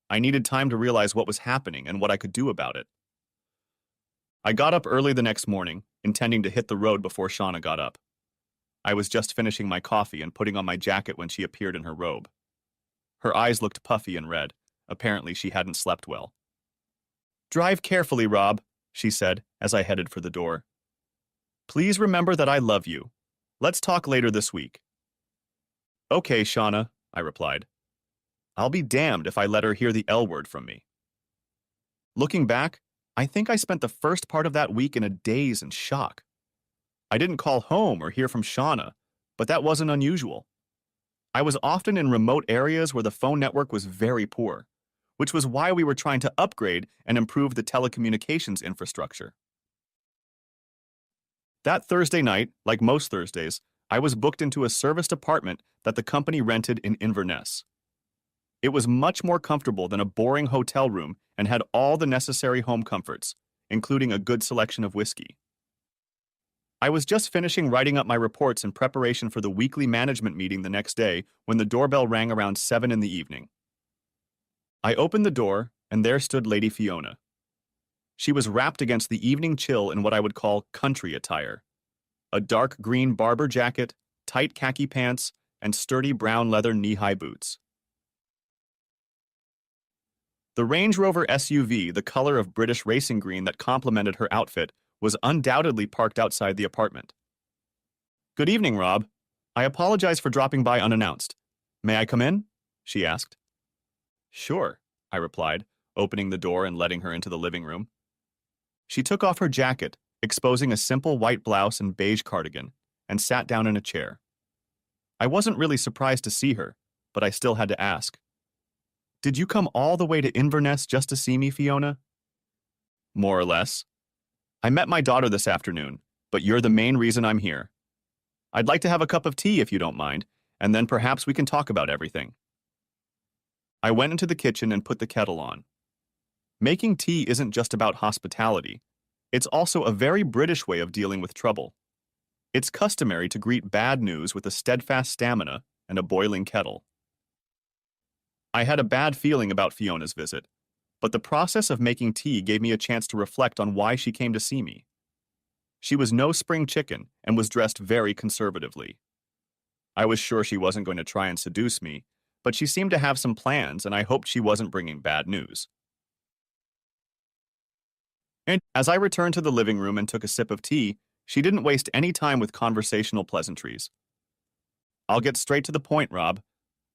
I needed time to realize what was happening and what I could do about it. I got up early the next morning, intending to hit the road before Shauna got up. I was just finishing my coffee and putting on my jacket when she appeared in her robe. Her eyes looked puffy and red. Apparently, she hadn't slept well. "Drive carefully, Rob," she said as I headed for the door. "Please remember that I love you. Let's talk later this week." "Okay, Shauna," I replied. I'll be damned if I let her hear the L word from me. Looking back, I think I spent the first part of that week in a daze and shock. I didn't call home or hear from Shauna, but that wasn't unusual. I was often in remote areas where the phone network was very poor, which was why we were trying to upgrade and improve the telecommunications infrastructure. That Thursday night, like most Thursdays, I was booked into a serviced apartment that the company rented in Inverness. It was much more comfortable than a boring hotel room and had all the necessary home comforts, including a good selection of whiskey. I was just finishing writing up my reports in preparation for the weekly management meeting the next day when the doorbell rang around 7 in the evening. I opened the door, and there stood Lady Fiona. She was wrapped against the evening chill in what I would call country attire: a dark green Barber jacket, tight khaki pants, and sturdy brown leather knee-high boots. The Range Rover SUV, the color of British racing green that complemented her outfit, was undoubtedly parked outside the apartment. "Good evening, Rob. I apologize for dropping by unannounced. May I come in?" she asked. "Sure," I replied, opening the door and letting her into the living room. She took off her jacket, exposing a simple white blouse and beige cardigan, and sat down in a chair. I wasn't really surprised to see her, but I still had to ask, "Did you come all the way to Inverness just to see me, Fiona?" "More or less. I met my daughter this afternoon, but you're the main reason I'm here. I'd like to have a cup of tea if you don't mind, and then perhaps we can talk about everything." I went into the kitchen and put the kettle on. Making tea isn't just about hospitality. It's also a very British way of dealing with trouble. It's customary to greet bad news with a steadfast stamina and a boiling kettle. I had a bad feeling about Fiona's visit, but the process of making tea gave me a chance to reflect on why she came to see me. She was no spring chicken and was dressed very conservatively. I was sure she wasn't going to try and seduce me, but she seemed to have some plans, and I hoped she wasn't bringing bad news. And as I returned to the living room and took a sip of tea, she didn't waste any time with conversational pleasantries. "I'll get straight to the point, Rob.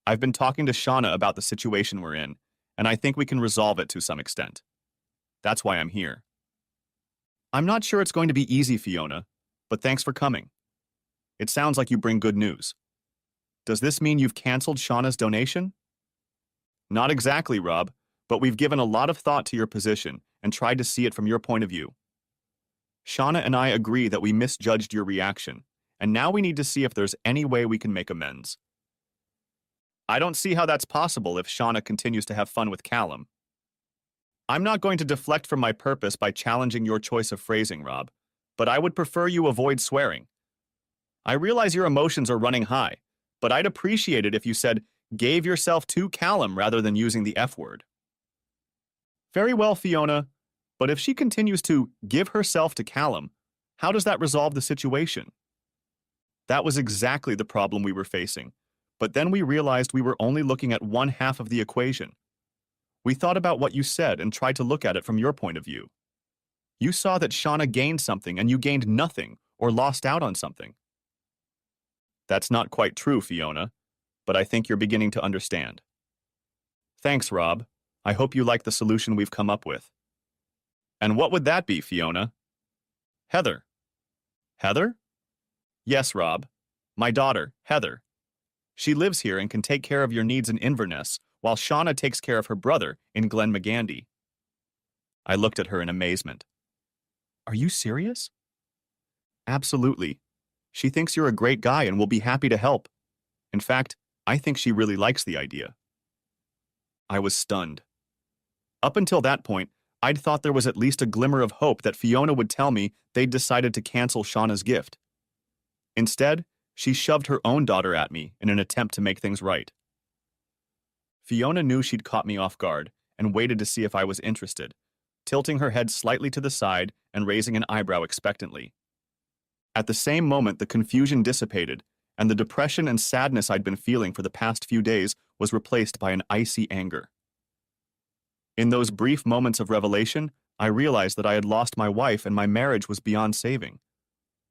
I've been talking to Shauna about the situation we're in, and I think we can resolve it to some extent. That's why I'm here." "I'm not sure it's going to be easy, Fiona, but thanks for coming. It sounds like you bring good news. Does this mean you've canceled Shauna's donation?" "Not exactly, Rob, but we've given a lot of thought to your position and tried to see it from your point of view. Shauna and I agree that we misjudged your reaction, and now we need to see if there's any way we can make amends." "I don't see how that's possible if Shauna continues to have fun with Callum." "I'm not going to deflect from my purpose by challenging your choice of phrasing, Rob, but I would prefer you avoid swearing. I realize your emotions are running high, but I'd appreciate it if you said, 'gave yourself to Callum' rather than using the F word." "Very well, Fiona, but if she continues to give herself to Callum, how does that resolve the situation?" That was exactly the problem we were facing, but then we realized we were only looking at one half of the equation. We thought about what you said and tried to look at it from your point of view. You saw that Shauna gained something and you gained nothing or lost out on something. That's not quite true, Fiona, but I think you're beginning to understand. Thanks, Rob. I hope you like the solution we've come up with. And what would that be, Fiona? Heather. Heather? Yes, Rob. My daughter, Heather. She lives here and can take care of your needs in Inverness, while Shauna takes care of her brother in Glenmagandy. I looked at her in amazement. Are you serious? Absolutely. She thinks you're a great guy and will be happy to help. In fact, I think she really likes the idea. I was stunned. Up until that point, I'd thought there was at least a glimmer of hope that Fiona would tell me they'd decided to cancel Shauna's gift. Instead, she shoved her own daughter at me in an attempt to make things right. Fiona knew she'd caught me off guard and waited to see if I was interested, tilting her head slightly to the side and raising an eyebrow expectantly. At the same moment, the confusion dissipated, and the depression and sadness I'd been feeling for the past few days was replaced by an icy anger. In those brief moments of revelation, I realized that I had lost my wife and my marriage was beyond saving.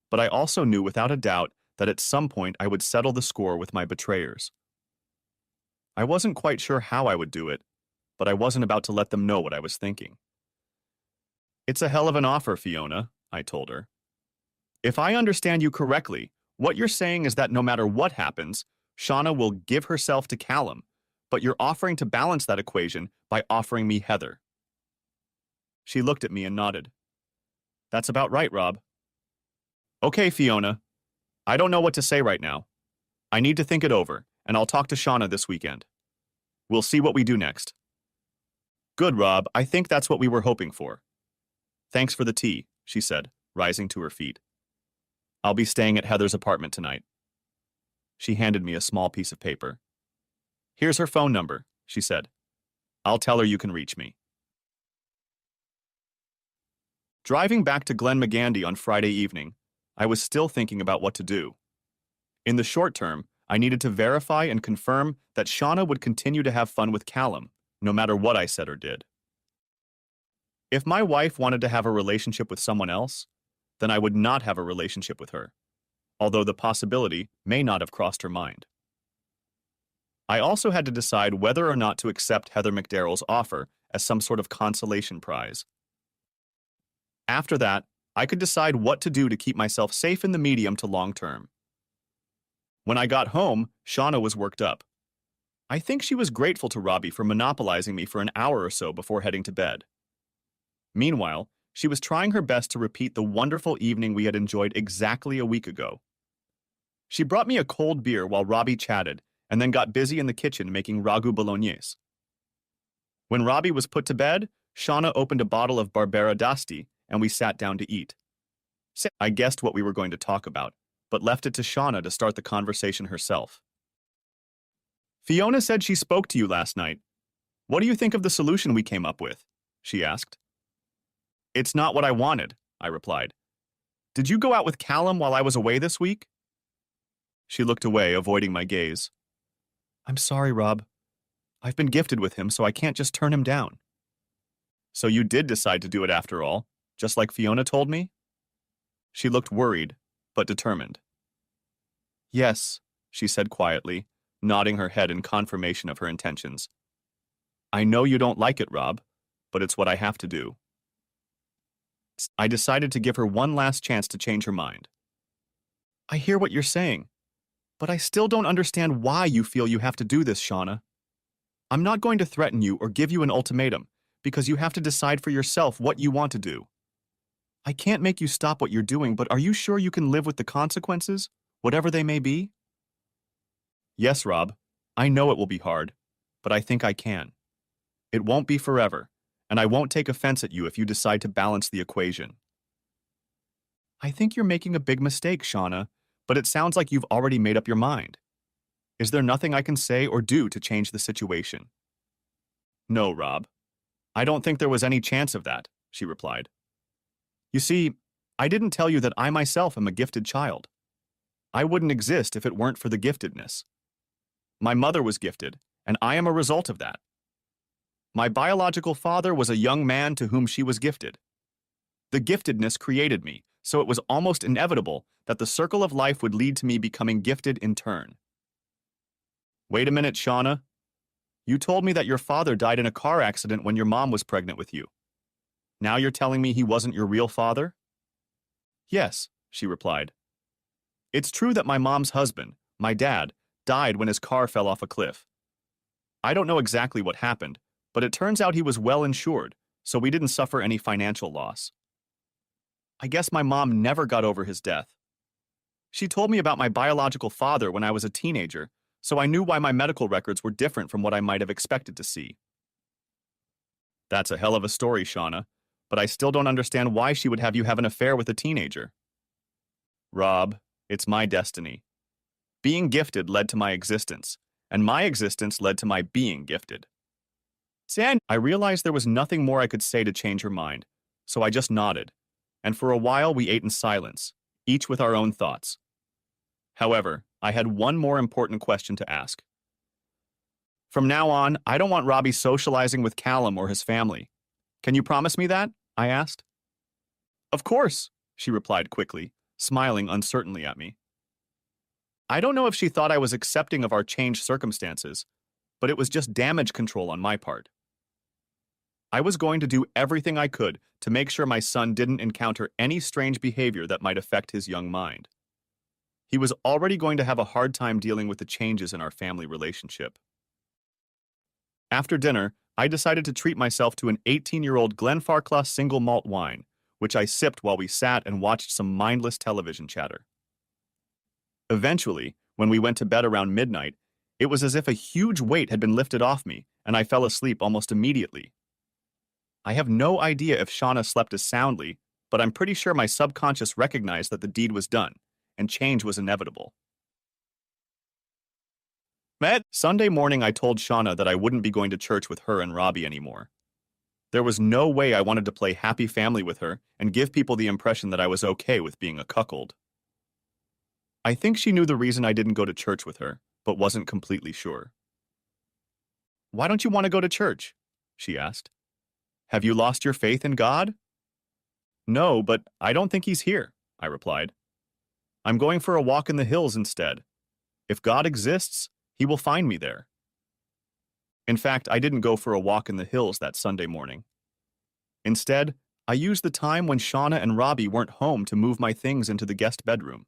But I also knew without a doubt that at some point I would settle the score with my betrayers. I wasn't quite sure how I would do it, but I wasn't about to let them know what I was thinking. It's a hell of an offer, Fiona, I told her. If I understand you correctly, what you're saying is that no matter what happens, Shauna will give herself to Callum, but you're offering to balance that equation by offering me Heather. She looked at me and nodded. That's about right, Rob. Okay, Fiona. I don't know what to say right now. I need to think it over, and I'll talk to Shauna this weekend. We'll see what we do next. Good, Rob. I think that's what we were hoping for. Thanks for the tea, she said, rising to her feet. I'll be staying at Heather's apartment tonight. She handed me a small piece of paper. Here's her phone number, she said. I'll tell her you can reach me. Driving back to Glen McGandy on Friday evening, I was still thinking about what to do. In the short term, I needed to verify and confirm that Shauna would continue to have fun with Callum, no matter what I said or did. If my wife wanted to have a relationship with someone else, then I would not have a relationship with her, although the possibility may not have crossed her mind. I also had to decide whether or not to accept Heather McDarrell's offer as some sort of consolation prize. After that, I could decide what to do to keep myself safe in the medium to long term. When I got home, Shauna was worked up. I think she was grateful to Robbie for monopolizing me for an hour or so before heading to bed. Meanwhile, she was trying her best to repeat the wonderful evening we had enjoyed exactly a week ago. She brought me a cold beer while Robbie chatted, and then got busy in the kitchen making ragu bolognese. When Robbie was put to bed, Shauna opened a bottle of Barbera d'Asti, and we sat down to eat. I guessed what we were going to talk about, but left it to Shauna to start the conversation herself. Fiona said she spoke to you last night. What do you think of the solution we came up with? She asked. It's not what I wanted, I replied. Did you go out with Callum while I was away this week? She looked away, avoiding my gaze. I'm sorry, Rob. I've been gifted with him, so I can't just turn him down. So you did decide to do it after all, just like Fiona told me? She looked worried, but determined. Yes, she said quietly, nodding her head in confirmation of her intentions. I know you don't like it, Rob, but it's what I have to do. I decided to give her one last chance to change her mind. I hear what you're saying, but I still don't understand why you feel you have to do this, Shauna. I'm not going to threaten you or give you an ultimatum, because you have to decide for yourself what you want to do. I can't make you stop what you're doing, but are you sure you can live with the consequences, whatever they may be? Yes, Rob. I know it will be hard, but I think I can. It won't be forever, and I won't take offense at you if you decide to balance the equation. I think you're making a big mistake, Shauna, but it sounds like you've already made up your mind. Is there nothing I can say or do to change the situation? No, Rob. I don't think there was any chance of that, she replied. You see, I didn't tell you that I myself am a gifted child. I wouldn't exist if it weren't for the giftedness. My mother was gifted, and I am a result of that. My biological father was a young man to whom she was gifted. The giftedness created me, so it was almost inevitable that the circle of life would lead to me becoming gifted in turn. Wait a minute, Shauna. You told me that your father died in a car accident when your mom was pregnant with you. Now you're telling me he wasn't your real father? Yes, she replied. It's true that my mom's husband, my dad, died when his car fell off a cliff. I don't know exactly what happened, but it turns out he was well insured, so we didn't suffer any financial loss. I guess my mom never got over his death. She told me about my biological father when I was a teenager, so I knew why my medical records were different from what I might have expected to see. That's a hell of a story, Shauna, but I still don't understand why she would have you have an affair with a teenager. Rob, it's my destiny. Being gifted led to my existence, and my existence led to my being gifted. I realized there was nothing more I could say to change her mind, so I just nodded, and for a while we ate in silence, each with our own thoughts. However, I had one more important question to ask. From now on, I don't want Robbie socializing with Callum or his family. Can you promise me that? I asked. Of course, she replied quickly, smiling uncertainly at me. I don't know if she thought I was accepting of our changed circumstances, but it was just damage control on my part. I was going to do everything I could to make sure my son didn't encounter any strange behavior that might affect his young mind. He was already going to have a hard time dealing with the changes in our family relationship. After dinner, I decided to treat myself to an 18-year-old Glenfarclas single malt wine, which I sipped while we sat and watched some mindless television chatter. Eventually, when we went to bed around midnight, it was as if a huge weight had been lifted off me, and I fell asleep almost immediately. I have no idea if Shauna slept as soundly, but I'm pretty sure my subconscious recognized that the deed was done, and change was inevitable. Sunday morning, I told Shauna that I wouldn't be going to church with her and Robbie anymore. There was no way I wanted to play happy family with her and give people the impression that I was okay with being a cuckold. I think she knew the reason I didn't go to church with her, but wasn't completely sure. "Why don't you want to go to church?" she asked. "Have you lost your faith in God?" "No, but I don't think he's here," I replied. "I'm going for a walk in the hills instead. If God exists, he will find me there." In fact, I didn't go for a walk in the hills that Sunday morning. Instead, I used the time when Shauna and Robbie weren't home to move my things into the guest bedroom.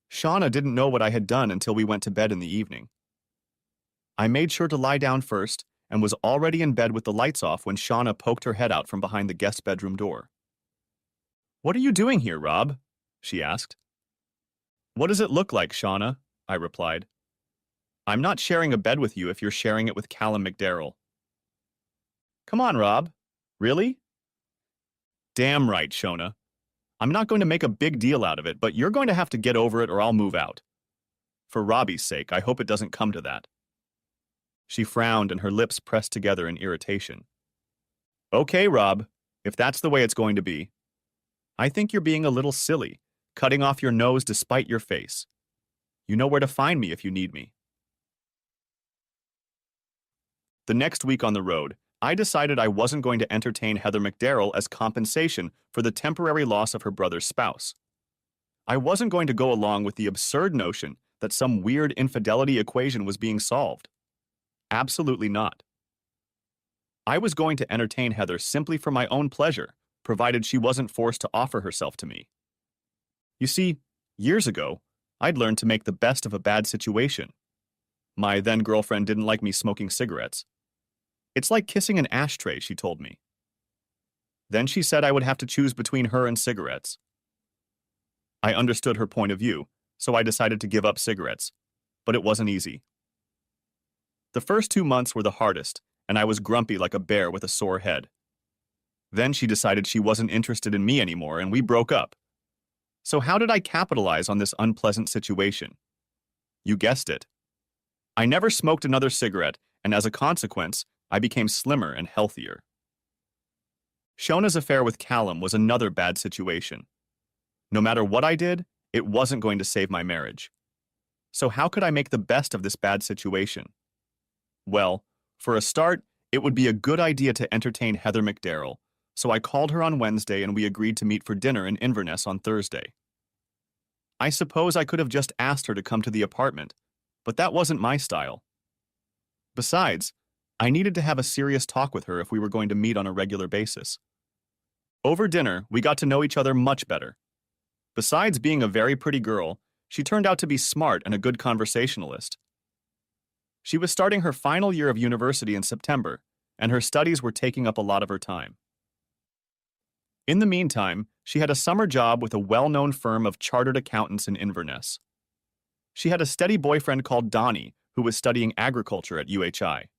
Shauna didn't know what I had done until we went to bed in the evening. I made sure to lie down first and was already in bed with the lights off when Shauna poked her head out from behind the guest bedroom door. "What are you doing here, Rob?" she asked. "What does it look like, Shauna?" I replied. "I'm not sharing a bed with you if you're sharing it with Callum McDarrell." "Come on, Rob. Really?" "Damn right, Shona. I'm not going to make a big deal out of it, but you're going to have to get over it or I'll move out. For Robbie's sake, I hope it doesn't come to that." She frowned and her lips pressed together in irritation. "Okay, Rob, if that's the way it's going to be. I think you're being a little silly, cutting off your nose despite your face. You know where to find me if you need me." The next week on the road, I decided I wasn't going to entertain Heather McDarrell as compensation for the temporary loss of her brother's spouse. I wasn't going to go along with the absurd notion that some weird infidelity equation was being solved. Absolutely not. I was going to entertain Heather simply for my own pleasure, provided she wasn't forced to offer herself to me. You see, years ago, I'd learned to make the best of a bad situation. My then-girlfriend didn't like me smoking cigarettes. "It's like kissing an ashtray," she told me. Then she said I would have to choose between her and cigarettes. I understood her point of view, so I decided to give up cigarettes, but it wasn't easy. The first 2 months were the hardest, and I was grumpy like a bear with a sore head. Then she decided she wasn't interested in me anymore, and we broke up. So how did I capitalize on this unpleasant situation? You guessed it. I never smoked another cigarette, and as a consequence, I became slimmer and healthier. Shona's affair with Callum was another bad situation. No matter what I did, it wasn't going to save my marriage. So how could I make the best of this bad situation? Well, for a start, it would be a good idea to entertain Heather McDarrell, so I called her on Wednesday and we agreed to meet for dinner in Inverness on Thursday. I suppose I could have just asked her to come to the apartment, but that wasn't my style. Besides, I needed to have a serious talk with her if we were going to meet on a regular basis. Over dinner, we got to know each other much better. Besides being a very pretty girl, she turned out to be smart and a good conversationalist. She was starting her final year of university in September, and her studies were taking up a lot of her time. In the meantime, she had a summer job with a well-known firm of chartered accountants in Inverness. She had a steady boyfriend called Donnie, who was studying agriculture at UHI.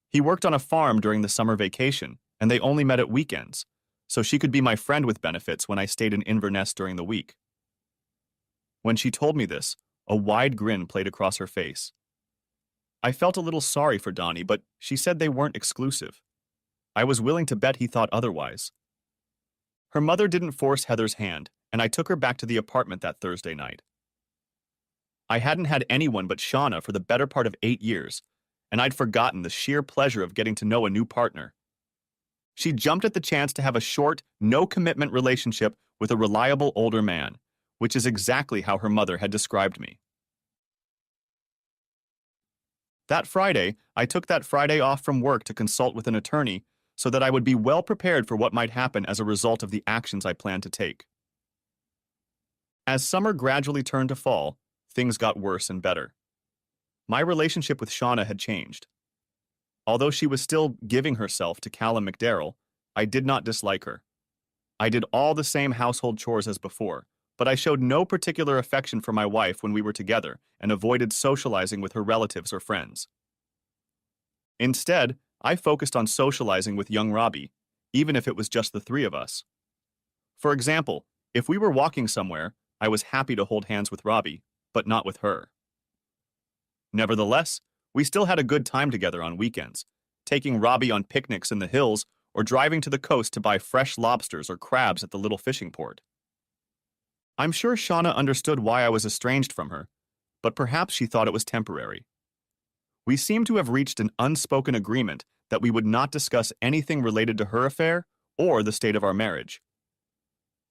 He worked on a farm during the summer vacation, and they only met at weekends, so she could be my friend with benefits when I stayed in Inverness during the week. When she told me this, a wide grin played across her face. I felt a little sorry for Donnie, but she said they weren't exclusive. I was willing to bet he thought otherwise. Her mother didn't force Heather's hand, and I took her back to the apartment that Thursday night. I hadn't had anyone but Shauna for the better part of 8 years, and I'd forgotten the sheer pleasure of getting to know a new partner. She jumped at the chance to have a short, no-commitment relationship with a reliable older man, which is exactly how her mother had described me. That Friday, I took that Friday off from work to consult with an attorney so that I would be well prepared for what might happen as a result of the actions I planned to take. As summer gradually turned to fall, things got worse and better. My relationship with Shauna had changed. Although she was still giving herself to Callum McDarrell, I did not dislike her. I did all the same household chores as before, but I showed no particular affection for my wife when we were together and avoided socializing with her relatives or friends. Instead, I focused on socializing with young Robbie, even if it was just the three of us. For example, if we were walking somewhere, I was happy to hold hands with Robbie, but not with her. Nevertheless, we still had a good time together on weekends, taking Robbie on picnics in the hills or driving to the coast to buy fresh lobsters or crabs at the little fishing port. I'm sure Shauna understood why I was estranged from her, but perhaps she thought it was temporary. We seemed to have reached an unspoken agreement that we would not discuss anything related to her affair or the state of our marriage.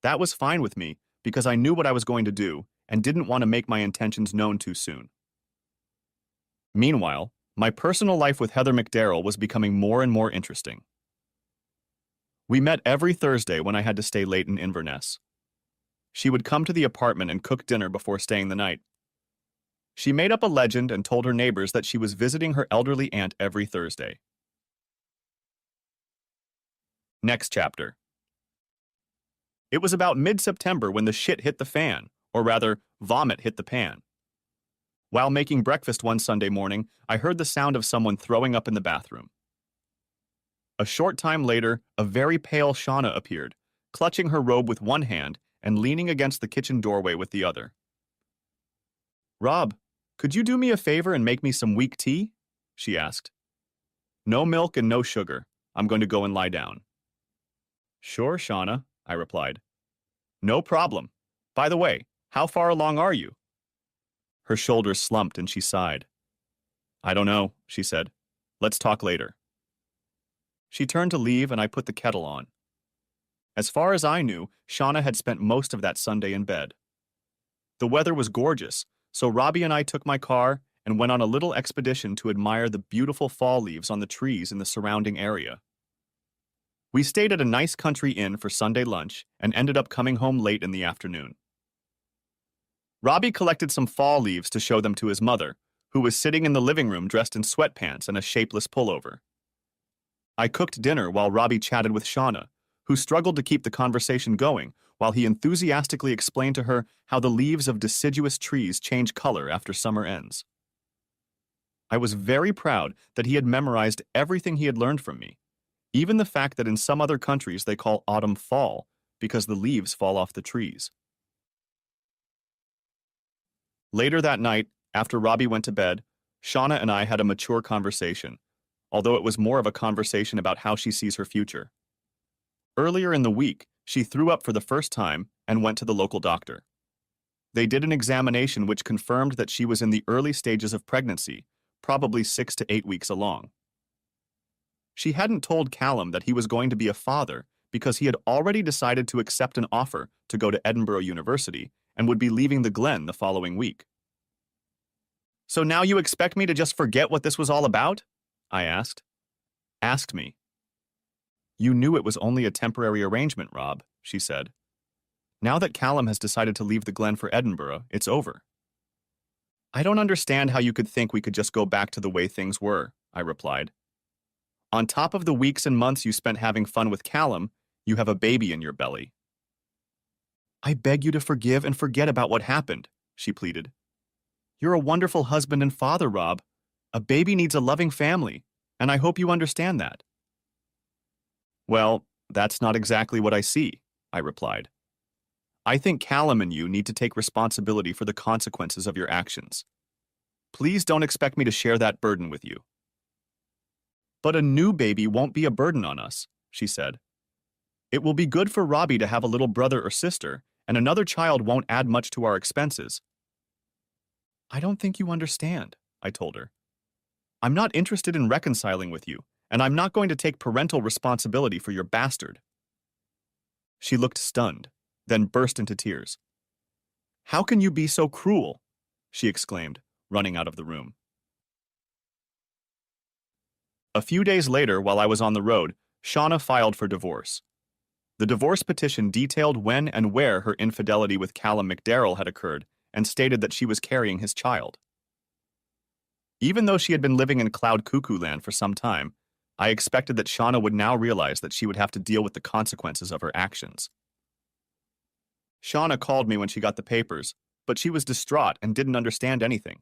That was fine with me because I knew what I was going to do and didn't want to make my intentions known too soon. Meanwhile, my personal life with Heather McDarrell was becoming more and more interesting. We met every Thursday when I had to stay late in Inverness. She would come to the apartment and cook dinner before staying the night. She made up a legend and told her neighbors that she was visiting her elderly aunt every Thursday. Next chapter. It was about mid-September when the shit hit the fan, or rather, vomit hit the pan. While making breakfast one Sunday morning, I heard the sound of someone throwing up in the bathroom. A short time later, a very pale Shauna appeared, clutching her robe with one hand and leaning against the kitchen doorway with the other. "Rob, could you do me a favor and make me some weak tea?" she asked. "No milk and no sugar. I'm going to go and lie down." "Sure, Shauna," I replied. "No problem. By the way, how far along are you?" Her shoulders slumped and she sighed. "I don't know," she said. "Let's talk later." She turned to leave and I put the kettle on. As far as I knew, Shauna had spent most of that Sunday in bed. The weather was gorgeous, so Robbie and I took my car and went on a little expedition to admire the beautiful fall leaves on the trees in the surrounding area. We stayed at a nice country inn for Sunday lunch and ended up coming home late in the afternoon. Robbie collected some fall leaves to show them to his mother, who was sitting in the living room dressed in sweatpants and a shapeless pullover. I cooked dinner while Robbie chatted with Shauna, who struggled to keep the conversation going while he enthusiastically explained to her how the leaves of deciduous trees change color after summer ends. I was very proud that he had memorized everything he had learned from me, even the fact that in some other countries they call autumn fall because the leaves fall off the trees. Later that night, after Robbie went to bed, Shauna and I had a mature conversation, although it was more of a conversation about how she sees her future. Earlier in the week, she threw up for the first time and went to the local doctor. They did an examination which confirmed that she was in the early stages of pregnancy, probably 6 to 8 weeks along. She hadn't told Callum that he was going to be a father because he had already decided to accept an offer to go to Edinburgh University and would be leaving the Glen the following week. "So now you expect me to just forget what this was all about?" I asked. "Asked me." "You knew it was only a temporary arrangement, Rob," she said. "Now that Callum has decided to leave the Glen for Edinburgh, it's over." "I don't understand how you could think we could just go back to the way things were," I replied. "On top of the weeks and months you spent having fun with Callum, you have a baby in your belly." "I beg you to forgive and forget about what happened," she pleaded. "You're a wonderful husband and father, Rob. A baby needs a loving family, and I hope you understand that." "Well, that's not exactly what I see," I replied. "I think Callum and you need to take responsibility for the consequences of your actions. Please don't expect me to share that burden with you." "But a new baby won't be a burden on us," she said. "It will be good for Robbie to have a little brother or sister, and another child won't add much to our expenses." "I don't think you understand," I told her. "I'm not interested in reconciling with you, and I'm not going to take parental responsibility for your bastard." She looked stunned, then burst into tears. "How can you be so cruel?" she exclaimed, running out of the room. A few days later, while I was on the road, Shauna filed for divorce. The divorce petition detailed when and where her infidelity with Callum McDarrell had occurred and stated that she was carrying his child. Even though she had been living in cloud cuckoo land for some time, I expected that Shauna would now realize that she would have to deal with the consequences of her actions. Shauna called me when she got the papers, but she was distraught and didn't understand anything.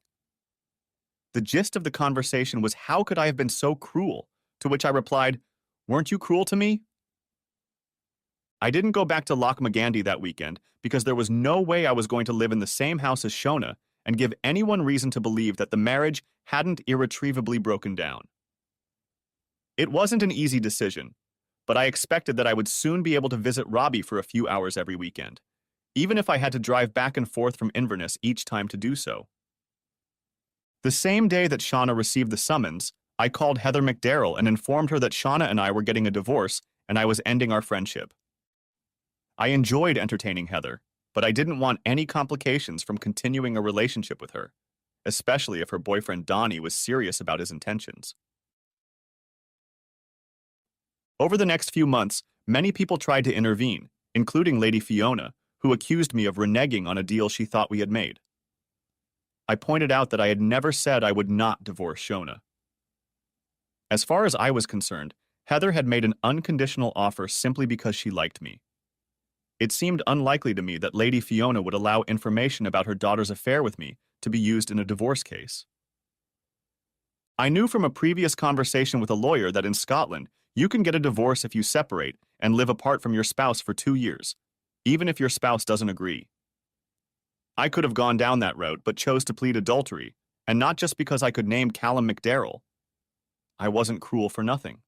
The gist of the conversation was how could I have been so cruel, to which I replied, "Weren't you cruel to me?" I didn't go back to Lochmagandy that weekend because there was no way I was going to live in the same house as Shona and give anyone reason to believe that the marriage hadn't irretrievably broken down. It wasn't an easy decision, but I expected that I would soon be able to visit Robbie for a few hours every weekend, even if I had to drive back and forth from Inverness each time to do so. The same day that Shauna received the summons, I called Heather McDarrell and informed her that Shauna and I were getting a divorce and I was ending our friendship. I enjoyed entertaining Heather, but I didn't want any complications from continuing a relationship with her, especially if her boyfriend Donnie was serious about his intentions. Over the next few months, many people tried to intervene, including Lady Fiona, who accused me of reneging on a deal she thought we had made. I pointed out that I had never said I would not divorce Shona. As far as I was concerned, Heather had made an unconditional offer simply because she liked me. It seemed unlikely to me that Lady Fiona would allow information about her daughter's affair with me to be used in a divorce case. I knew from a previous conversation with a lawyer that in Scotland, you can get a divorce if you separate and live apart from your spouse for 2 years, even if your spouse doesn't agree. I could have gone down that route but chose to plead adultery, and not just because I could name Callum McDarrell. I wasn't cruel for nothing.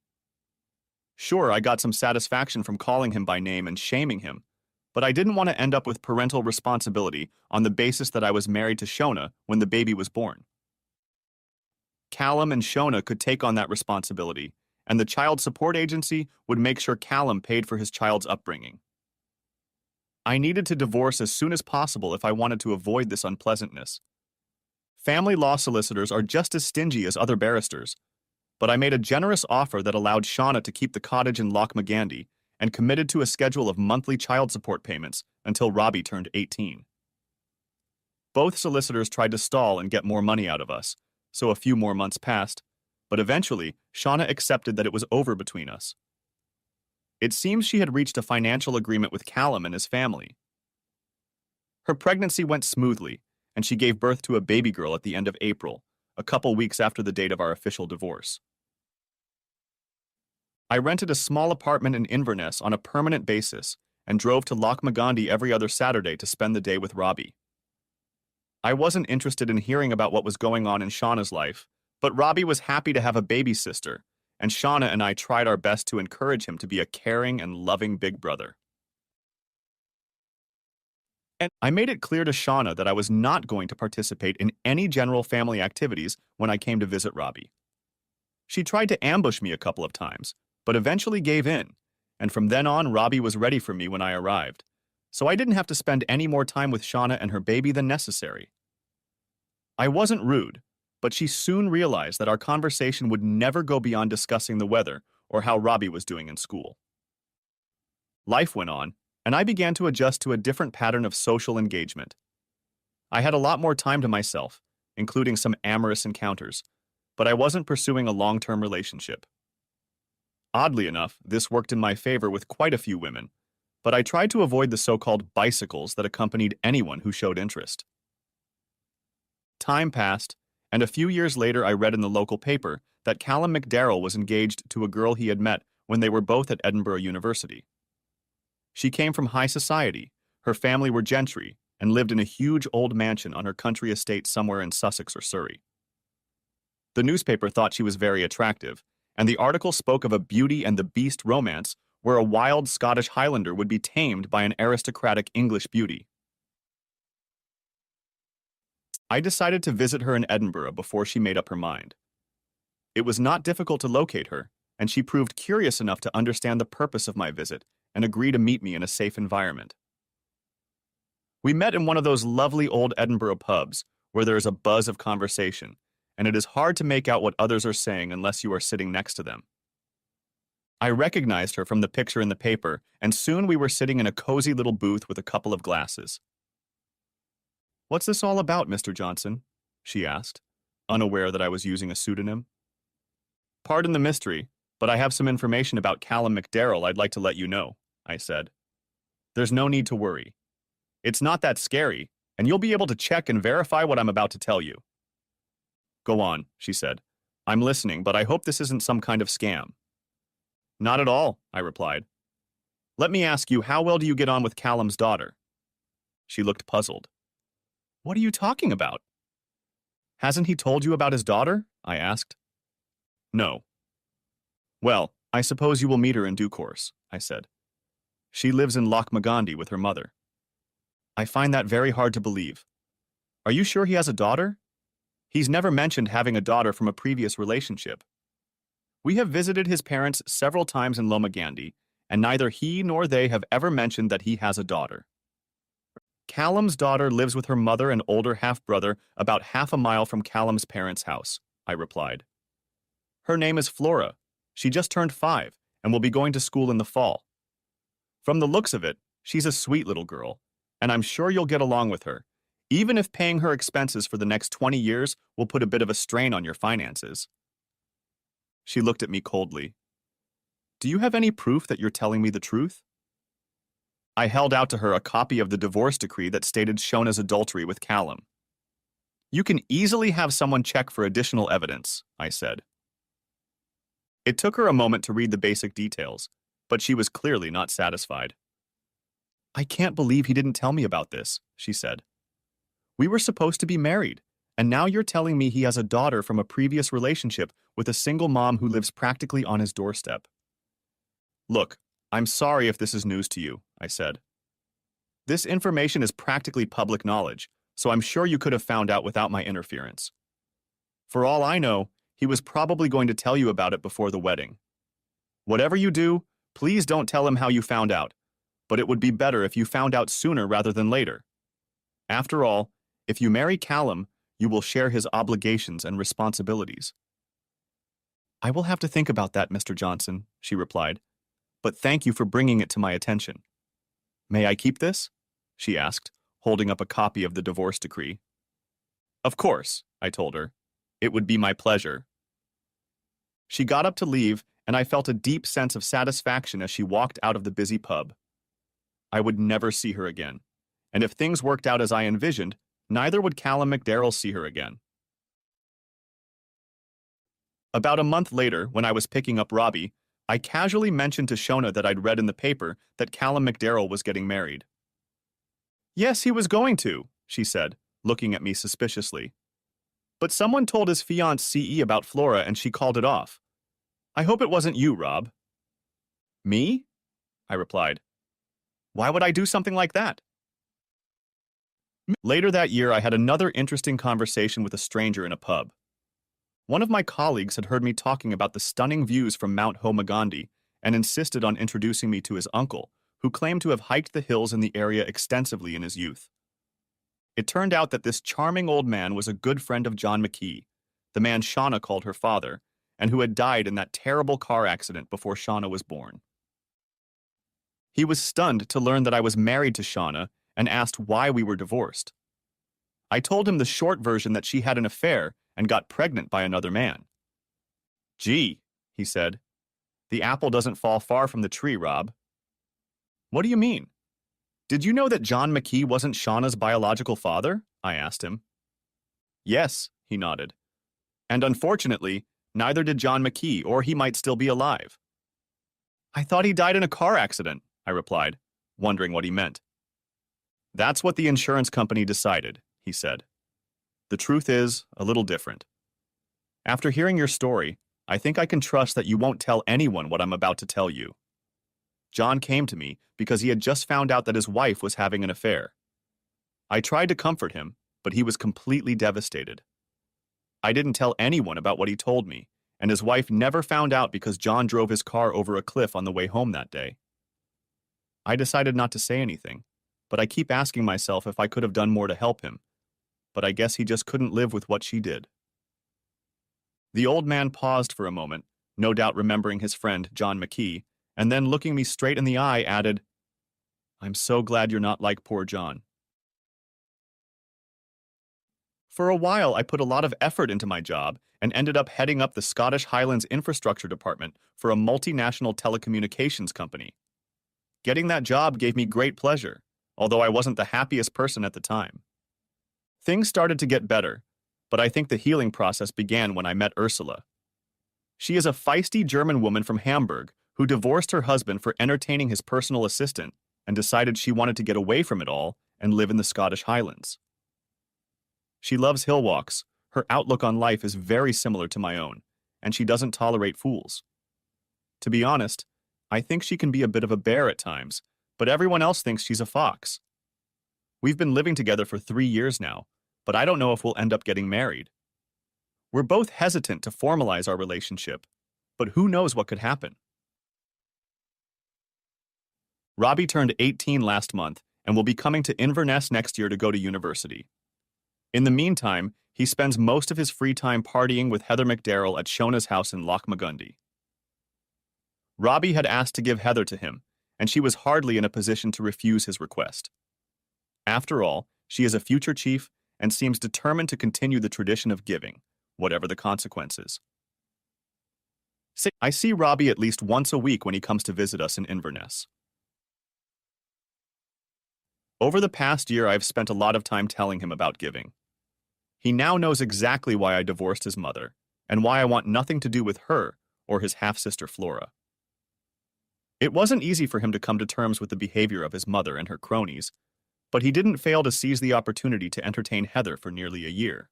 Sure, I got some satisfaction from calling him by name and shaming him, but I didn't want to end up with parental responsibility on the basis that I was married to Shona when the baby was born. Callum and Shona could take on that responsibility, and the child support agency would make sure Callum paid for his child's upbringing. I needed to divorce as soon as possible if I wanted to avoid this unpleasantness. Family law solicitors are just as stingy as other barristers, but I made a generous offer that allowed Shauna to keep the cottage in Lochmagandy and committed to a schedule of monthly child support payments until Robbie turned 18. Both solicitors tried to stall and get more money out of us, so a few more months passed, but eventually Shauna accepted that it was over between us. It seems she had reached a financial agreement with Callum and his family. Her pregnancy went smoothly, and she gave birth to a baby girl at the end of April, a couple weeks after the date of our official divorce. I rented a small apartment in Inverness on a permanent basis and drove to Lochmagandy every other Saturday to spend the day with Robbie. I wasn't interested in hearing about what was going on in Shauna's life, but Robbie was happy to have a baby sister, and Shauna and I tried our best to encourage him to be a caring and loving big brother. And I made it clear to Shauna that I was not going to participate in any general family activities when I came to visit Robbie. She tried to ambush me a couple of times, but eventually gave in, and from then on Robbie was ready for me when I arrived, so I didn't have to spend any more time with Shauna and her baby than necessary. I wasn't rude, but she soon realized that our conversation would never go beyond discussing the weather or how Robbie was doing in school. Life went on, and I began to adjust to a different pattern of social engagement. I had a lot more time to myself, including some amorous encounters, but I wasn't pursuing a long-term relationship. Oddly enough, this worked in my favor with quite a few women, but I tried to avoid the so-called bicycles that accompanied anyone who showed interest. Time passed, and a few years later I read in the local paper that Callum McDarrell was engaged to a girl he had met when they were both at Edinburgh University. She came from high society, her family were gentry, and lived in a huge old mansion on her country estate somewhere in Sussex or Surrey. The newspaper thought she was very attractive, and the article spoke of a Beauty and the Beast romance where a wild Scottish Highlander would be tamed by an aristocratic English beauty. I decided to visit her in Edinburgh before she made up her mind. It was not difficult to locate her, and she proved curious enough to understand the purpose of my visit and agree to meet me in a safe environment. We met in one of those lovely old Edinburgh pubs where there is a buzz of conversation, and it is hard to make out what others are saying unless you are sitting next to them. I recognized her from the picture in the paper, and soon we were sitting in a cozy little booth with a couple of glasses. "What's this all about, Mr. Johnson?" she asked, unaware that I was using a pseudonym. "Pardon the mystery, but I have some information about Callum McDarrell I'd like to let you know," I said. "There's no need to worry. It's not that scary, and you'll be able to check and verify what I'm about to tell you. Go on, she said. I'm listening, but I hope this isn't some kind of scam. Not at all, I replied. Let me ask you, how well do you get on with Callum's daughter? She looked puzzled. What are you talking about? Hasn't he told you about his daughter? I asked. No. Well, I suppose you will meet her in due course, I said. She lives in Lochmagondi with her mother. I find that very hard to believe. Are you sure he has a daughter? He's never mentioned having a daughter from a previous relationship. We have visited his parents several times in Lomagandi, and neither he nor they have ever mentioned that he has a daughter. Callum's daughter lives with her mother and older half-brother about half a mile from Callum's parents' house, I replied. Her name is Flora. She just turned 5 and will be going to school in the fall. From the looks of it, she's a sweet little girl, and I'm sure you'll get along with her, even if paying her expenses for the next 20 years will put a bit of a strain on your finances. She looked at me coldly. Do you have any proof that you're telling me the truth? I held out to her a copy of the divorce decree that stated Shona's adultery with Callum. You can easily have someone check for additional evidence, I said. It took her a moment to read the basic details, but she was clearly not satisfied. I can't believe he didn't tell me about this, she said. We were supposed to be married, and now you're telling me he has a daughter from a previous relationship with a single mom who lives practically on his doorstep. Look, I'm sorry if this is news to you, I said. This information is practically public knowledge, so I'm sure you could have found out without my interference. For all I know, he was probably going to tell you about it before the wedding. Whatever you do, please don't tell him how you found out, but it would be better if you found out sooner rather than later. After all, if you marry Callum, you will share his obligations and responsibilities. I will have to think about that, Mr. Johnson, she replied, but thank you for bringing it to my attention. May I keep this? She asked, holding up a copy of the divorce decree. Of course, I told her. It would be my pleasure. She got up to leave, and I felt a deep sense of satisfaction as she walked out of the busy pub. I would never see her again, and if things worked out as I envisioned, neither would Callum McDarrell see her again. About a month later, when I was picking up Robbie, I casually mentioned to Shona that I'd read in the paper that Callum McDarrell was getting married. Yes, he was going to, she said, looking at me suspiciously. But someone told his fiancée about Flora and she called it off. I hope it wasn't you, Rob. Me? I replied. Why would I do something like that? Later that year, I had another interesting conversation with a stranger in a pub. One of my colleagues had heard me talking about the stunning views from Mount Homagandi and insisted on introducing me to his uncle, who claimed to have hiked the hills in the area extensively in his youth. It turned out that this charming old man was a good friend of John McKee, the man Shauna called her father, and who had died in that terrible car accident before Shauna was born. He was stunned to learn that I was married to Shauna and asked why we were divorced. I told him the short version that she had an affair and got pregnant by another man. Gee, he said, the apple doesn't fall far from the tree, Rob. What do you mean? Did you know that John McKee wasn't Shauna's biological father? I asked him. Yes, he nodded. And unfortunately, neither did John McKee, or he might still be alive. I thought he died in a car accident, I replied, wondering what he meant. That's what the insurance company decided, he said. The truth is a little different. After hearing your story, I think I can trust that you won't tell anyone what I'm about to tell you. John came to me because he had just found out that his wife was having an affair. I tried to comfort him, but he was completely devastated. I didn't tell anyone about what he told me, and his wife never found out because John drove his car over a cliff on the way home that day. I decided not to say anything, but I keep asking myself if I could have done more to help him, but I guess he just couldn't live with what she did. The old man paused for a moment, no doubt remembering his friend, John McKee, and then looking me straight in the eye added, I'm so glad you're not like poor John. For a while, I put a lot of effort into my job and ended up heading up the Scottish Highlands Infrastructure Department for a multinational telecommunications company. Getting that job gave me great pleasure, although I wasn't the happiest person at the time. Things started to get better, but I think the healing process began when I met Ursula. She is a feisty German woman from Hamburg who divorced her husband for entertaining his personal assistant and decided she wanted to get away from it all and live in the Scottish Highlands. She loves hill walks, her outlook on life is very similar to my own, and she doesn't tolerate fools. To be honest, I think she can be a bit of a bear at times, but everyone else thinks she's a fox. We've been living together for 3 years now, but I don't know if we'll end up getting married. We're both hesitant to formalize our relationship, but who knows what could happen. Robbie turned 18 last month and will be coming to Inverness next year to go to university. In the meantime, he spends most of his free time partying with Heather McDarrell at Shona's house in Lochmagundy. Robbie had asked to give Heather to him, and she was hardly in a position to refuse his request. After all, she is a future chief and seems determined to continue the tradition of giving, whatever the consequences. I see Robbie at least once a week when he comes to visit us in Inverness. Over the past year, I've spent a lot of time telling him about giving. He now knows exactly why I divorced his mother, and why I want nothing to do with her or his half-sister Flora. It wasn't easy for him to come to terms with the behavior of his mother and her cronies, but he didn't fail to seize the opportunity to entertain Heather for nearly a year.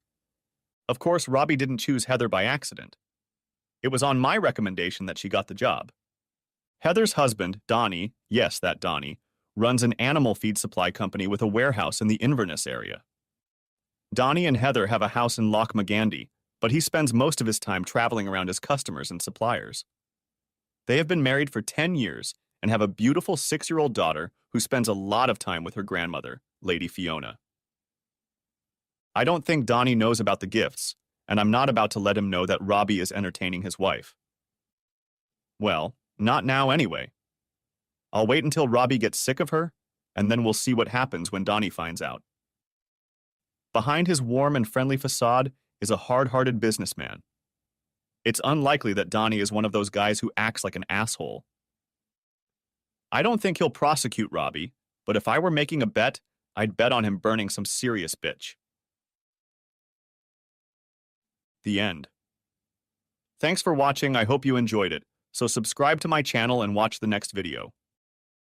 Of course, Robbie didn't choose Heather by accident. It was on my recommendation that she got the job. Heather's husband, Donnie, yes, that Donnie, runs an animal feed supply company with a warehouse in the Inverness area. Donnie and Heather have a house in Lochmagundy, but he spends most of his time traveling around his customers and suppliers. They have been married for 10 years and have a beautiful 6-year-old daughter who spends a lot of time with her grandmother, Lady Fiona. I don't think Donnie knows about the gifts, and I'm not about to let him know that Robbie is entertaining his wife. Well, not now anyway. I'll wait until Robbie gets sick of her, and then we'll see what happens when Donnie finds out. Behind his warm and friendly facade is a hard-hearted businessman. It's unlikely that Donnie is one of those guys who acts like an asshole. I don't think he'll prosecute Robbie, but if I were making a bet, I'd bet on him burning some serious bitch. The end. Thanks for watching, I hope you enjoyed it, so subscribe to my channel and watch the next video.